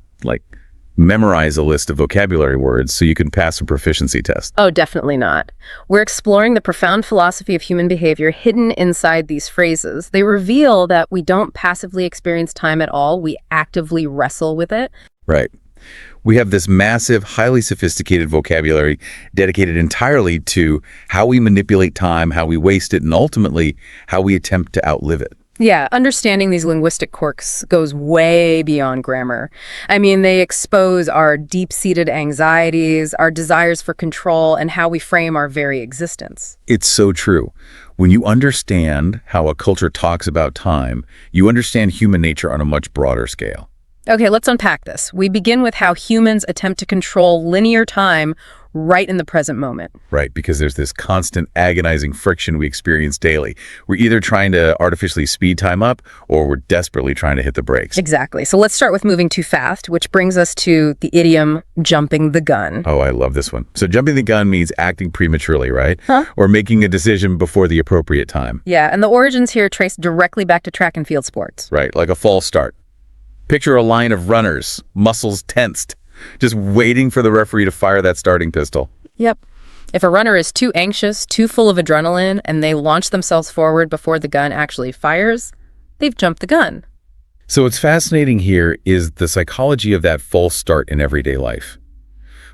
memorize a list of vocabulary words so you can pass a proficiency test. Oh, definitely not. We're exploring the profound philosophy of human behavior hidden inside these phrases. They reveal that we don't passively experience time at all. We actively wrestle with it. Right. We have this massive, highly sophisticated vocabulary dedicated entirely to how we manipulate time, how we waste it, and ultimately how we attempt to outlive it. Yeah, understanding these linguistic quirks goes way beyond grammar. I mean, they expose our deep-seated anxieties, our desires for control, and how we frame our very existence. It's so true. When you understand how a culture talks about time, you understand human nature on a much broader scale. Okay, let's unpack this. We begin with how humans attempt to control linear time right in the present moment. Right, because there's this constant agonizing friction we experience daily. We're either trying to artificially speed time up or we're desperately trying to hit the brakes. Exactly. So let's start with moving too fast, which brings us to the idiom jumping the gun. Oh, I love this one. So jumping the gun means acting prematurely, right? Huh? Or making a decision before the appropriate time. Yeah, and the origins here trace directly back to track and field sports. Right, like a false start. Picture a line of runners, muscles tensed, just waiting for the referee to fire that starting pistol. Yep. If a runner is too anxious, too full of adrenaline, and they launch themselves forward before the gun actually fires, they've jumped the gun. So what's fascinating here is the psychology of that false start in everyday life.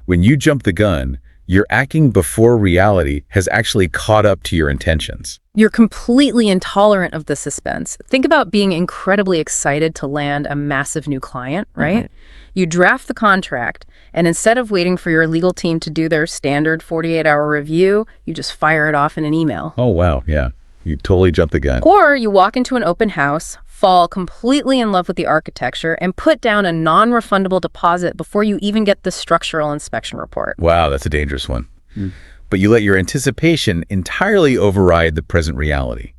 When you jump the gun, you're acting before reality has actually caught up to your intentions. You're completely intolerant of the suspense. Think about being incredibly excited to land a massive new client, right? Mm-hmm. You draft the contract, and instead of waiting for your legal team to do their standard 48-hour review, you just fire it off in an email. Oh, wow, yeah. You totally jumped the gun. Or you walk into an open house, fall completely in love with the architecture, and put down a non-refundable deposit before you even get the structural inspection report. Wow, that's a dangerous one. But you let your anticipation entirely override the present reality.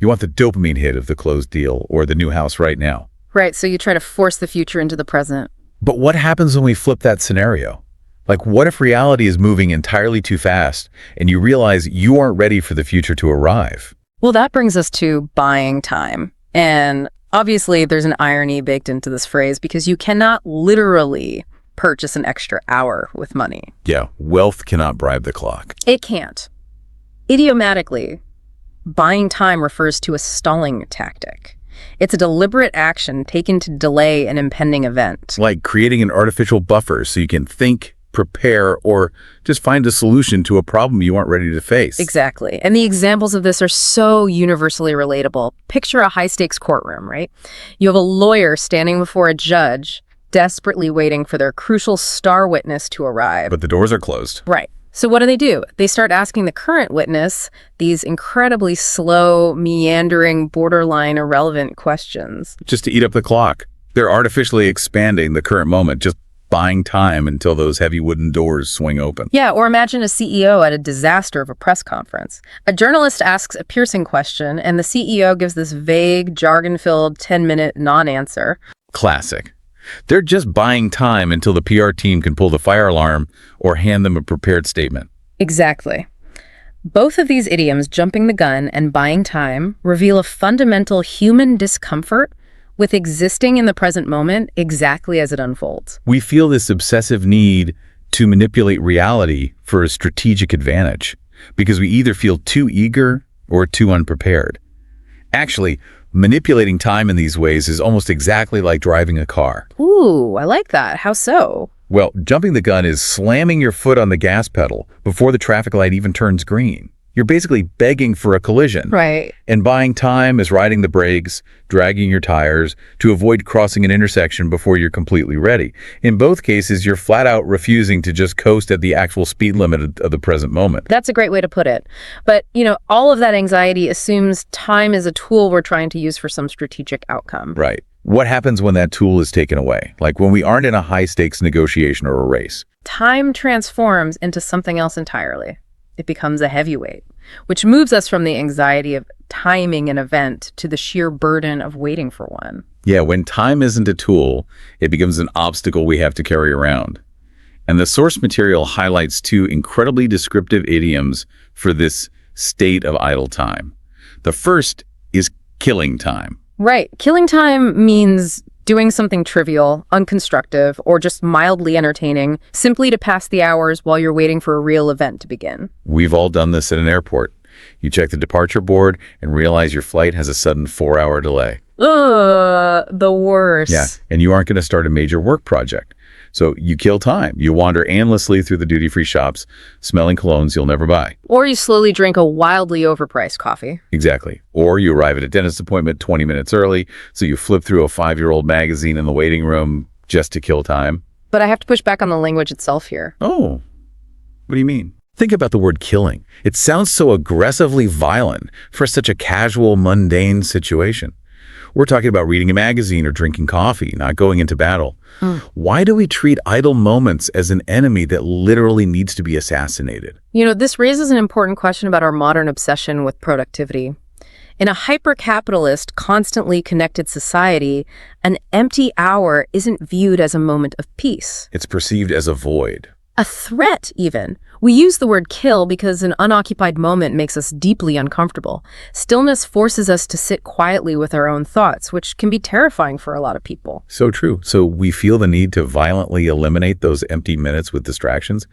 You want the dopamine hit of the closed deal or the new house right now. Right, so you try to force the future into the present. But what happens when we flip that scenario? What if reality is moving entirely too fast and you realize you aren't ready for the future to arrive? Well, that brings us to buying time. And obviously, there's an irony baked into this phrase because you cannot literally purchase an extra hour with money. Yeah, wealth cannot bribe the clock. It can't. Idiomatically, buying time refers to a stalling tactic. It's a deliberate action taken to delay an impending event. Like creating an artificial buffer so you can think, prepare, or just find a solution to a problem you aren't ready to face. Exactly. And the examples of this are so universally relatable. Picture a high-stakes courtroom, right? You have a lawyer standing before a judge, desperately waiting for their crucial star witness to arrive. But the doors are closed. Right. So what do? They start asking the current witness these incredibly slow, meandering, borderline irrelevant questions. Just to eat up the clock. They're artificially expanding the current moment, just buying time until those heavy wooden doors swing open. Yeah, or imagine a CEO at a disaster of a press conference. A journalist asks a piercing question, and the CEO gives this vague, jargon-filled 10-minute non-answer. Classic. They're just buying time until the PR team can pull the fire alarm or hand them a prepared statement. Exactly. Both of these idioms, jumping the gun and buying time, reveal a fundamental human discomfort with existing in the present moment exactly as it unfolds. We feel this obsessive need to manipulate reality for a strategic advantage because we either feel too eager or too unprepared. Actually, manipulating time in these ways is almost exactly like driving a car. Ooh, I like that. How so? Well, jumping the gun is slamming your foot on the gas pedal before the traffic light even turns green. You're basically begging for a collision. Right. And buying time is riding the brakes, dragging your tires to avoid crossing an intersection before you're completely ready. In both cases, you're flat out refusing to just coast at the actual speed limit of the present moment. That's a great way to put it. But, all of that anxiety assumes time is a tool we're trying to use for some strategic outcome. Right. What happens when that tool is taken away? Like when we aren't in a high-stakes negotiation or a race? Time transforms into something else entirely. It becomes a heavyweight, which moves us from the anxiety of timing an event to the sheer burden of waiting for one. Yeah, when time isn't a tool, it becomes an obstacle we have to carry around. And the source material highlights two incredibly descriptive idioms for this state of idle time. The first is killing time. Right. Killing time means doing something trivial, unconstructive, or just mildly entertaining, simply to pass the hours while you're waiting for a real event to begin. We've all done this at an airport. You check the departure board and realize your flight has a sudden 4-hour delay. The worst. Yeah, and you aren't going to start a major work project. So you kill time. You wander aimlessly through the duty-free shops, smelling colognes you'll never buy. Or you slowly drink a wildly overpriced coffee. Exactly. Or you arrive at a dentist appointment 20 minutes early, so you flip through a 5-year-old magazine in the waiting room just to kill time. But I have to push back on the language itself here. Oh, what do you mean? Think about the word killing. It sounds so aggressively violent for such a casual, mundane situation. We're talking about reading a magazine or drinking coffee, not going into battle. Why do we treat idle moments as an enemy that literally needs to be assassinated? This raises an important question about our modern obsession with productivity. In a hyper-capitalist, constantly connected society, an empty hour isn't viewed as a moment of peace. It's perceived as a void. A threat, even. We use the word kill because an unoccupied moment makes us deeply uncomfortable. Stillness forces us to sit quietly with our own thoughts, which can be terrifying for a lot of people. So true. So we feel the need to violently eliminate those empty minutes with distractions.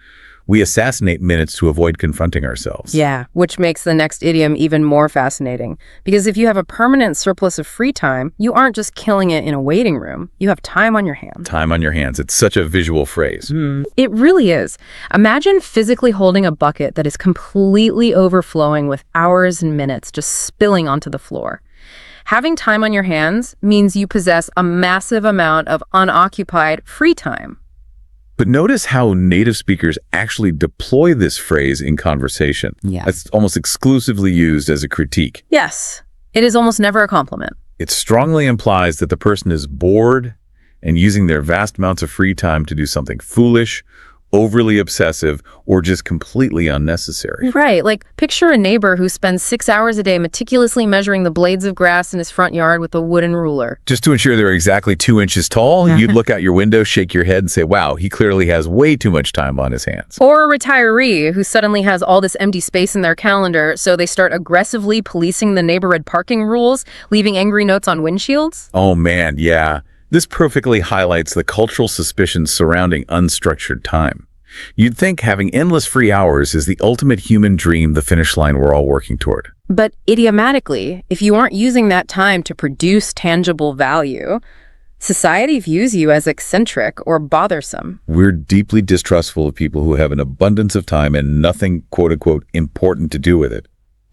We assassinate minutes to avoid confronting ourselves. Yeah, which makes the next idiom even more fascinating. Because if you have a permanent surplus of free time, you aren't just killing it in a waiting room. You have time on your hands. Time on your hands. It's such a visual phrase. It really is. Imagine physically holding a bucket that is completely overflowing with hours and minutes just spilling onto the floor. Having time on your hands means you possess a massive amount of unoccupied free time. But notice how native speakers actually deploy this phrase in conversation. Yeah. It's almost exclusively used as a critique. Yes, it is almost never a compliment. It strongly implies that the person is bored and using their vast amounts of free time to do something foolish, overly obsessive, or just completely unnecessary. Right, like picture a neighbor who spends 6 hours a day meticulously measuring the blades of grass in his front yard with a wooden ruler. Just to ensure they're exactly 2 inches tall, you'd look out your window, shake your head, and say, wow, he clearly has way too much time on his hands. Or a retiree who suddenly has all this empty space in their calendar, so they start aggressively policing the neighborhood parking rules, leaving angry notes on windshields. Oh man, yeah. This perfectly highlights the cultural suspicions surrounding unstructured time. You'd think having endless free hours is the ultimate human dream, the finish line we're all working toward. But idiomatically, if you aren't using that time to produce tangible value, society views you as eccentric or bothersome. We're deeply distrustful of people who have an abundance of time and nothing, quote-unquote, important to do with it.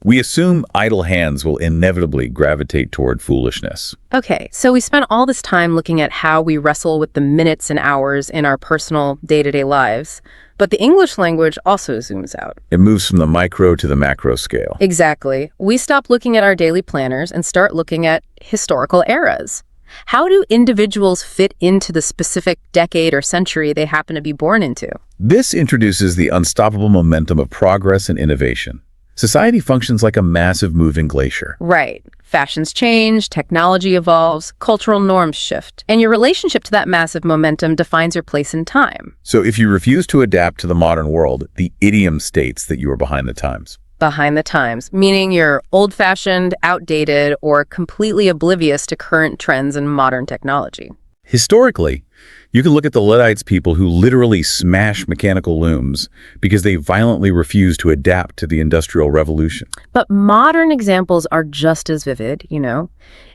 We assume idle hands will inevitably gravitate toward foolishness. Okay, so we spent all this time looking at how we wrestle with the minutes and hours in our personal day-to-day lives, but the English language also zooms out. It moves from the micro to the macro scale. Exactly. We stop looking at our daily planners and start looking at historical eras. How do individuals fit into the specific decade or century they happen to be born into? This introduces the unstoppable momentum of progress and innovation. Society functions like a massive moving glacier. Right. Fashions change, technology evolves, cultural norms shift, and your relationship to that massive momentum defines your place in time. So if you refuse to adapt to the modern world, the idiom states that you are behind the times. Behind the times, meaning you're old-fashioned, outdated, or completely oblivious to current trends and modern technology. Historically, you can look at the Luddites people who literally smash mechanical looms because they violently refuse to adapt to the Industrial Revolution. But modern examples are just as vivid, you know.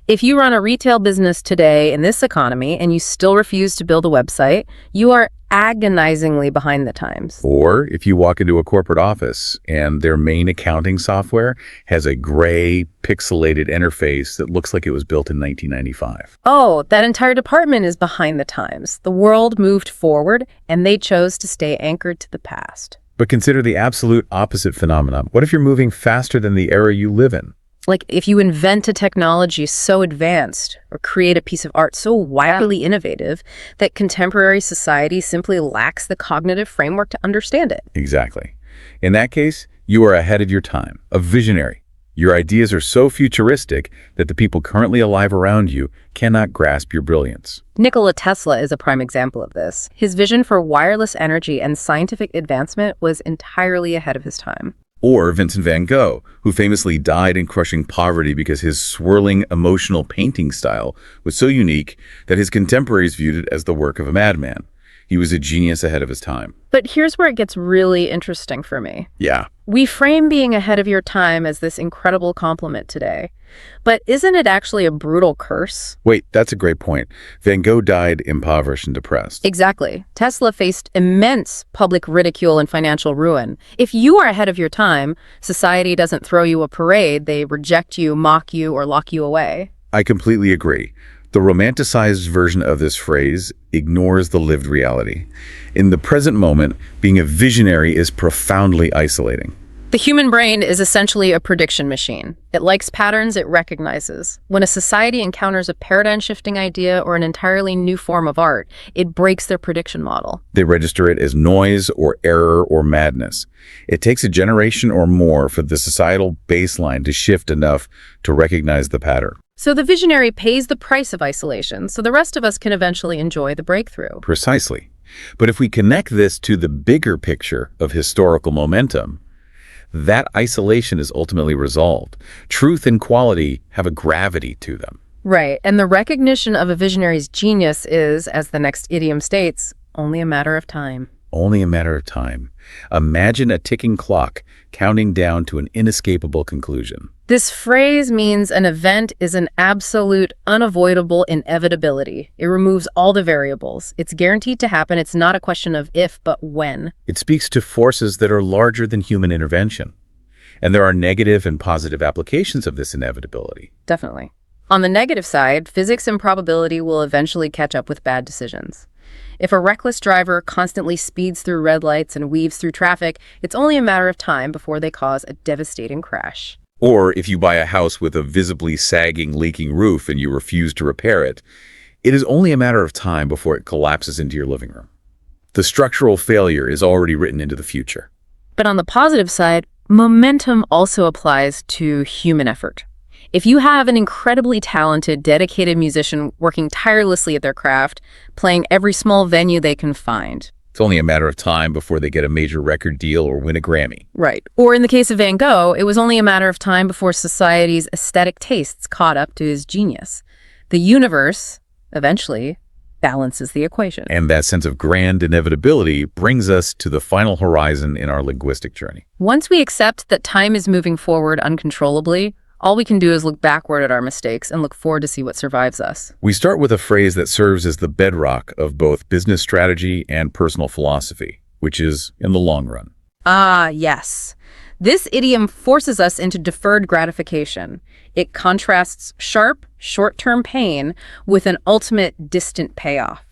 If you run a retail business today in this economy and you still refuse to build a website, you are agonizingly behind the times. Or if you walk into a corporate office and their main accounting software has a gray, pixelated interface that looks like it was built in 1995. Oh, that entire department is behind the times. The world moved forward, and they chose to stay anchored to the past. But consider the absolute opposite phenomenon. What if you're moving faster than the era you live in? Like if you invent a technology so advanced or create a piece of art so wildly innovative that contemporary society simply lacks the cognitive framework to understand it. Exactly. In that case, you are ahead of your time, a visionary. Your ideas are so futuristic that the people currently alive around you cannot grasp your brilliance. Nikola Tesla is a prime example of this. His vision for wireless energy and scientific advancement was entirely ahead of his time. Or Vincent van Gogh, who famously died in crushing poverty because his swirling, emotional painting style was so unique that his contemporaries viewed it as the work of a madman. He was a genius ahead of his time. But here's where it gets really interesting for me. Yeah. We frame being ahead of your time as this incredible compliment today. But isn't it actually a brutal curse? Wait, that's a great point. Van Gogh died impoverished and depressed. Exactly. Tesla faced immense public ridicule and financial ruin. If you are ahead of your time, society doesn't throw you a parade, they reject you, mock you, or lock you away. I completely agree. The romanticized version of this phrase ignores the lived reality. In the present moment, being a visionary is profoundly isolating. The human brain is essentially a prediction machine. It likes patterns it recognizes. When a society encounters a paradigm-shifting idea or an entirely new form of art, it breaks their prediction model. They register it as noise or error or madness. It takes a generation or more for the societal baseline to shift enough to recognize the pattern. So the visionary pays the price of isolation, so the rest of us can eventually enjoy the breakthrough. Precisely. But if we connect this to the bigger picture of historical momentum, that isolation is ultimately resolved. Truth and quality have a gravity to them. Right, and the recognition of a visionary's genius is, as the next idiom states, only a matter of time. Only a matter of time. Imagine a ticking clock counting down to an inescapable conclusion. This phrase means an event is an absolute, unavoidable inevitability. It removes all the variables. It's guaranteed to happen. It's not a question of if, but when. It speaks to forces that are larger than human intervention. And there are negative and positive applications of this inevitability. Definitely. On the negative side, physics and probability will eventually catch up with bad decisions. If a reckless driver constantly speeds through red lights and weaves through traffic, it's only a matter of time before they cause a devastating crash. Or if you buy a house with a visibly sagging, leaking roof and you refuse to repair it, it is only a matter of time before it collapses into your living room. The structural failure is already written into the future. But on the positive side, momentum also applies to human effort. If you have an incredibly talented, dedicated musician working tirelessly at their craft, playing every small venue they can find, It's only a matter of time before they get a major record deal or win a Grammy. right. Or in the case of Van Gogh, it was only a matter of time before society's aesthetic tastes caught up to his genius. The universe, eventually, balances the equation. And that sense of grand inevitability brings us to the final horizon in our linguistic journey. Once we accept that time is moving forward uncontrollably, all we can do is look backward at our mistakes and look forward to see what survives us. We start with a phrase that serves as the bedrock of both business strategy and personal philosophy, which is in the long run. Ah, yes. This idiom forces us into deferred gratification. It contrasts sharp, short-term pain with an ultimate distant payoff.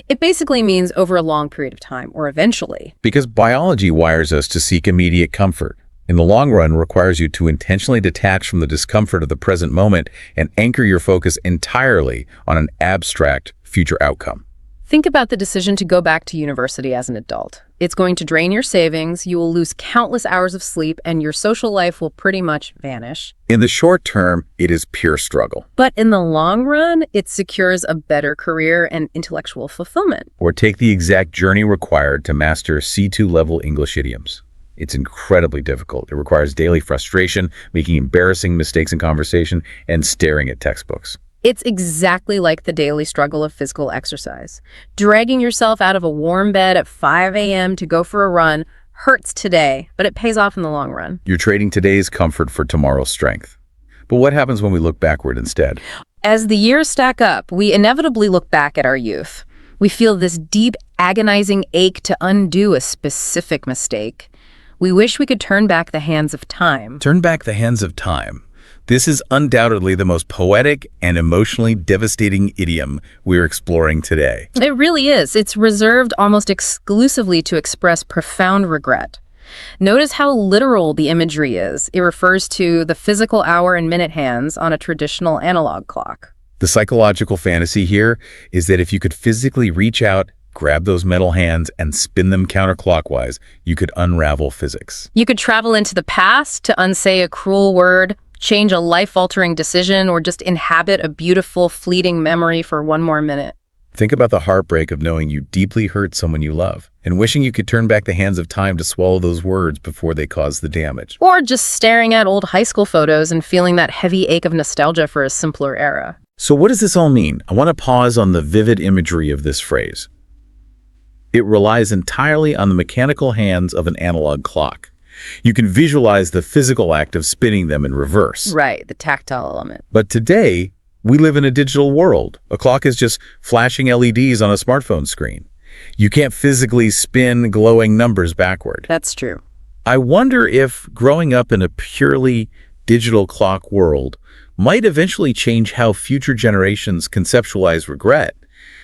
It basically means over a long period of time, or eventually. Because biology wires us to seek immediate comfort. In the long run, requires you to intentionally detach from the discomfort of the present moment and anchor your focus entirely on an abstract future outcome. Think about the decision to go back to university as an adult. It's going to drain your savings, you will lose countless hours of sleep, and your social life will pretty much vanish. In the short term, it is pure struggle. But in the long run, it secures a better career and intellectual fulfillment. Or take the exact journey required to master C2 level English idioms. It's incredibly difficult. It requires daily frustration, making embarrassing mistakes in conversation, and staring at textbooks. It's exactly like the daily struggle of physical exercise. Dragging yourself out of a warm bed at 5 a.m. to go for a run hurts today, but it pays off in the long run. You're trading today's comfort for tomorrow's strength. But what happens when we look backward instead? As the years stack up, we inevitably look back at our youth. We feel this deep, agonizing ache to undo a specific mistake. We wish we could turn back the hands of time. Turn back the hands of time. This is undoubtedly the most poetic and emotionally devastating idiom we're exploring today. It really is. It's reserved almost exclusively to express profound regret. Notice how literal the imagery is. It refers to the physical hour and minute hands on a traditional analog clock. The psychological fantasy here is that if you could physically reach out, grab those metal hands, and spin them counterclockwise, you could unravel physics. You could travel into the past to unsay a cruel word, change a life-altering decision, or just inhabit a beautiful, fleeting memory for one more minute. Think about the heartbreak of knowing you deeply hurt someone you love and wishing you could turn back the hands of time to swallow those words before they cause the damage. Or just staring at old high school photos and feeling that heavy ache of nostalgia for a simpler era. So what does this all mean? I want to pause on the vivid imagery of this phrase. It relies entirely on the mechanical hands of an analog clock. You can visualize the physical act of spinning them in reverse. Right, the tactile element. But today, we live in a digital world. A clock is just flashing LEDs on a smartphone screen. You can't physically spin glowing numbers backward. That's true. I wonder if growing up in a purely digital clock world might eventually change how future generations conceptualize regret,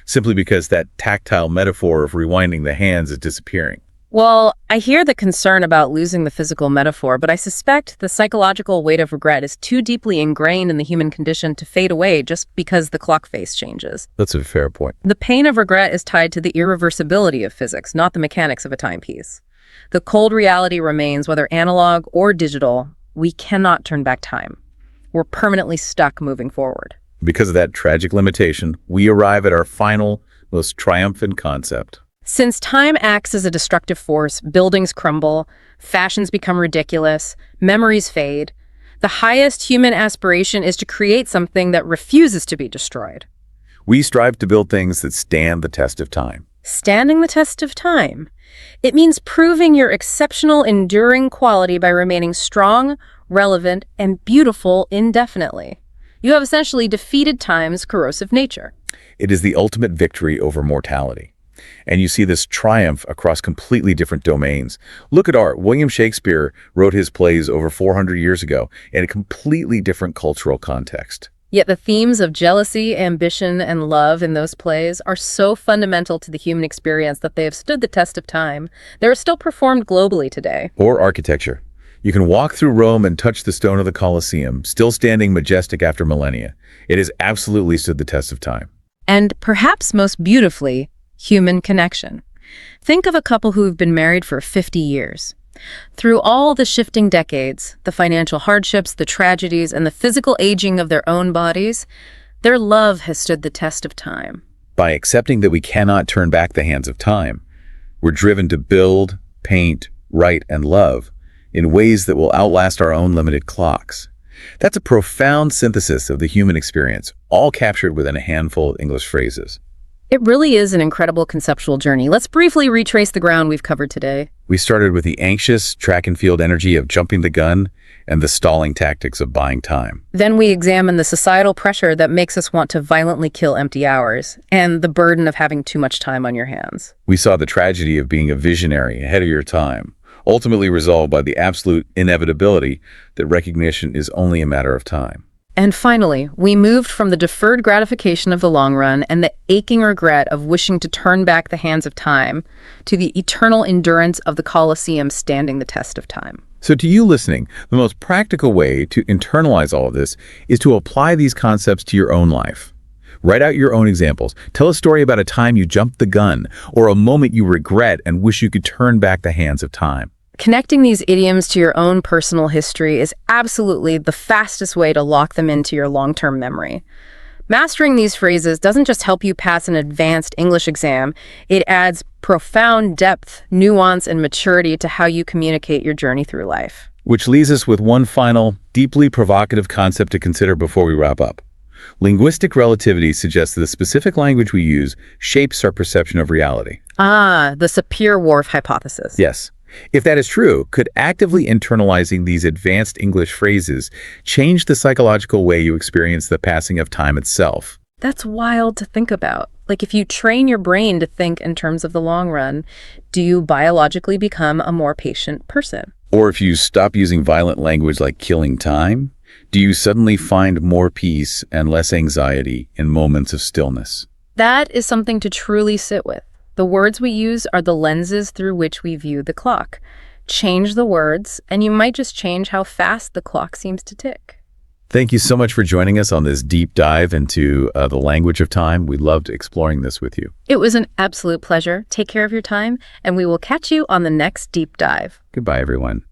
simply because that tactile metaphor of rewinding the hands is disappearing. Well, I hear the concern about losing the physical metaphor, but I suspect the psychological weight of regret is too deeply ingrained in the human condition to fade away just because the clock face changes. That's a fair point. The pain of regret is tied to the irreversibility of physics, not the mechanics of a timepiece. The cold reality remains, whether analog or digital, we cannot turn back time. We're permanently stuck moving forward. Because of that tragic limitation, we arrive at our final, most triumphant concept. Since time acts as a destructive force, buildings crumble, fashions become ridiculous, memories fade, the highest human aspiration is to create something that refuses to be destroyed. We strive to build things that stand the test of time. Standing the test of time. It means proving your exceptional, enduring quality by remaining strong, relevant, and beautiful indefinitely. You have essentially defeated time's corrosive nature. It is the ultimate victory over mortality. And you see this triumph across completely different domains. Look at art. William Shakespeare wrote his plays over 400 years ago in a completely different cultural context. Yet the themes of jealousy, ambition, and love in those plays are so fundamental to the human experience that they have stood the test of time. They are still performed globally today. Or architecture. You can walk through Rome and touch the stone of the Colosseum, still standing majestic after millennia. It has absolutely stood the test of time. And perhaps most beautifully, human connection. Think of a couple who have been married for 50 years. Through all the shifting decades, the financial hardships, the tragedies, and the physical aging of their own bodies, their love has stood the test of time. By accepting that we cannot turn back the hands of time, we're driven to build, paint, write, and love in ways that will outlast our own limited clocks. That's a profound synthesis of the human experience, all captured within a handful of English phrases. It really is an incredible conceptual journey. Let's briefly retrace the ground we've covered today. We started with the anxious track and field energy of jumping the gun and the stalling tactics of buying time. Then we examined the societal pressure that makes us want to violently kill empty hours and the burden of having too much time on your hands. We saw the tragedy of being a visionary ahead of your time, ultimately resolved by the absolute inevitability that recognition is only a matter of time. And finally, we moved from the deferred gratification of the long run and the aching regret of wishing to turn back the hands of time to the eternal endurance of the Colosseum standing the test of time. So to you listening, the most practical way to internalize all of this is to apply these concepts to your own life. Write out your own examples. Tell a story about a time you jumped the gun or a moment you regret and wish you could turn back the hands of time. Connecting these idioms to your own personal history is absolutely the fastest way to lock them into your long-term memory. Mastering these phrases doesn't just help you pass an advanced English exam, it adds profound depth, nuance, and maturity to how you communicate your journey through life. Which leaves us with one final, deeply provocative concept to consider before we wrap up. Linguistic relativity suggests that the specific language we use shapes our perception of reality. Ah, the Sapir-Whorf hypothesis. Yes. If that is true, could actively internalizing these advanced English phrases change the psychological way you experience the passing of time itself? That's wild to think about. Like, if you train your brain to think in terms of the long run, do you biologically become a more patient person? Or if you stop using violent language like killing time, do you suddenly find more peace and less anxiety in moments of stillness? That is something to truly sit with. The words we use are the lenses through which we view the clock. Change the words, and you might just change how fast the clock seems to tick. Thank you so much for joining us on this deep dive into the language of time. We loved exploring this with you. It was an absolute pleasure. Take care of your time, and we will catch you on the next deep dive. Goodbye, everyone.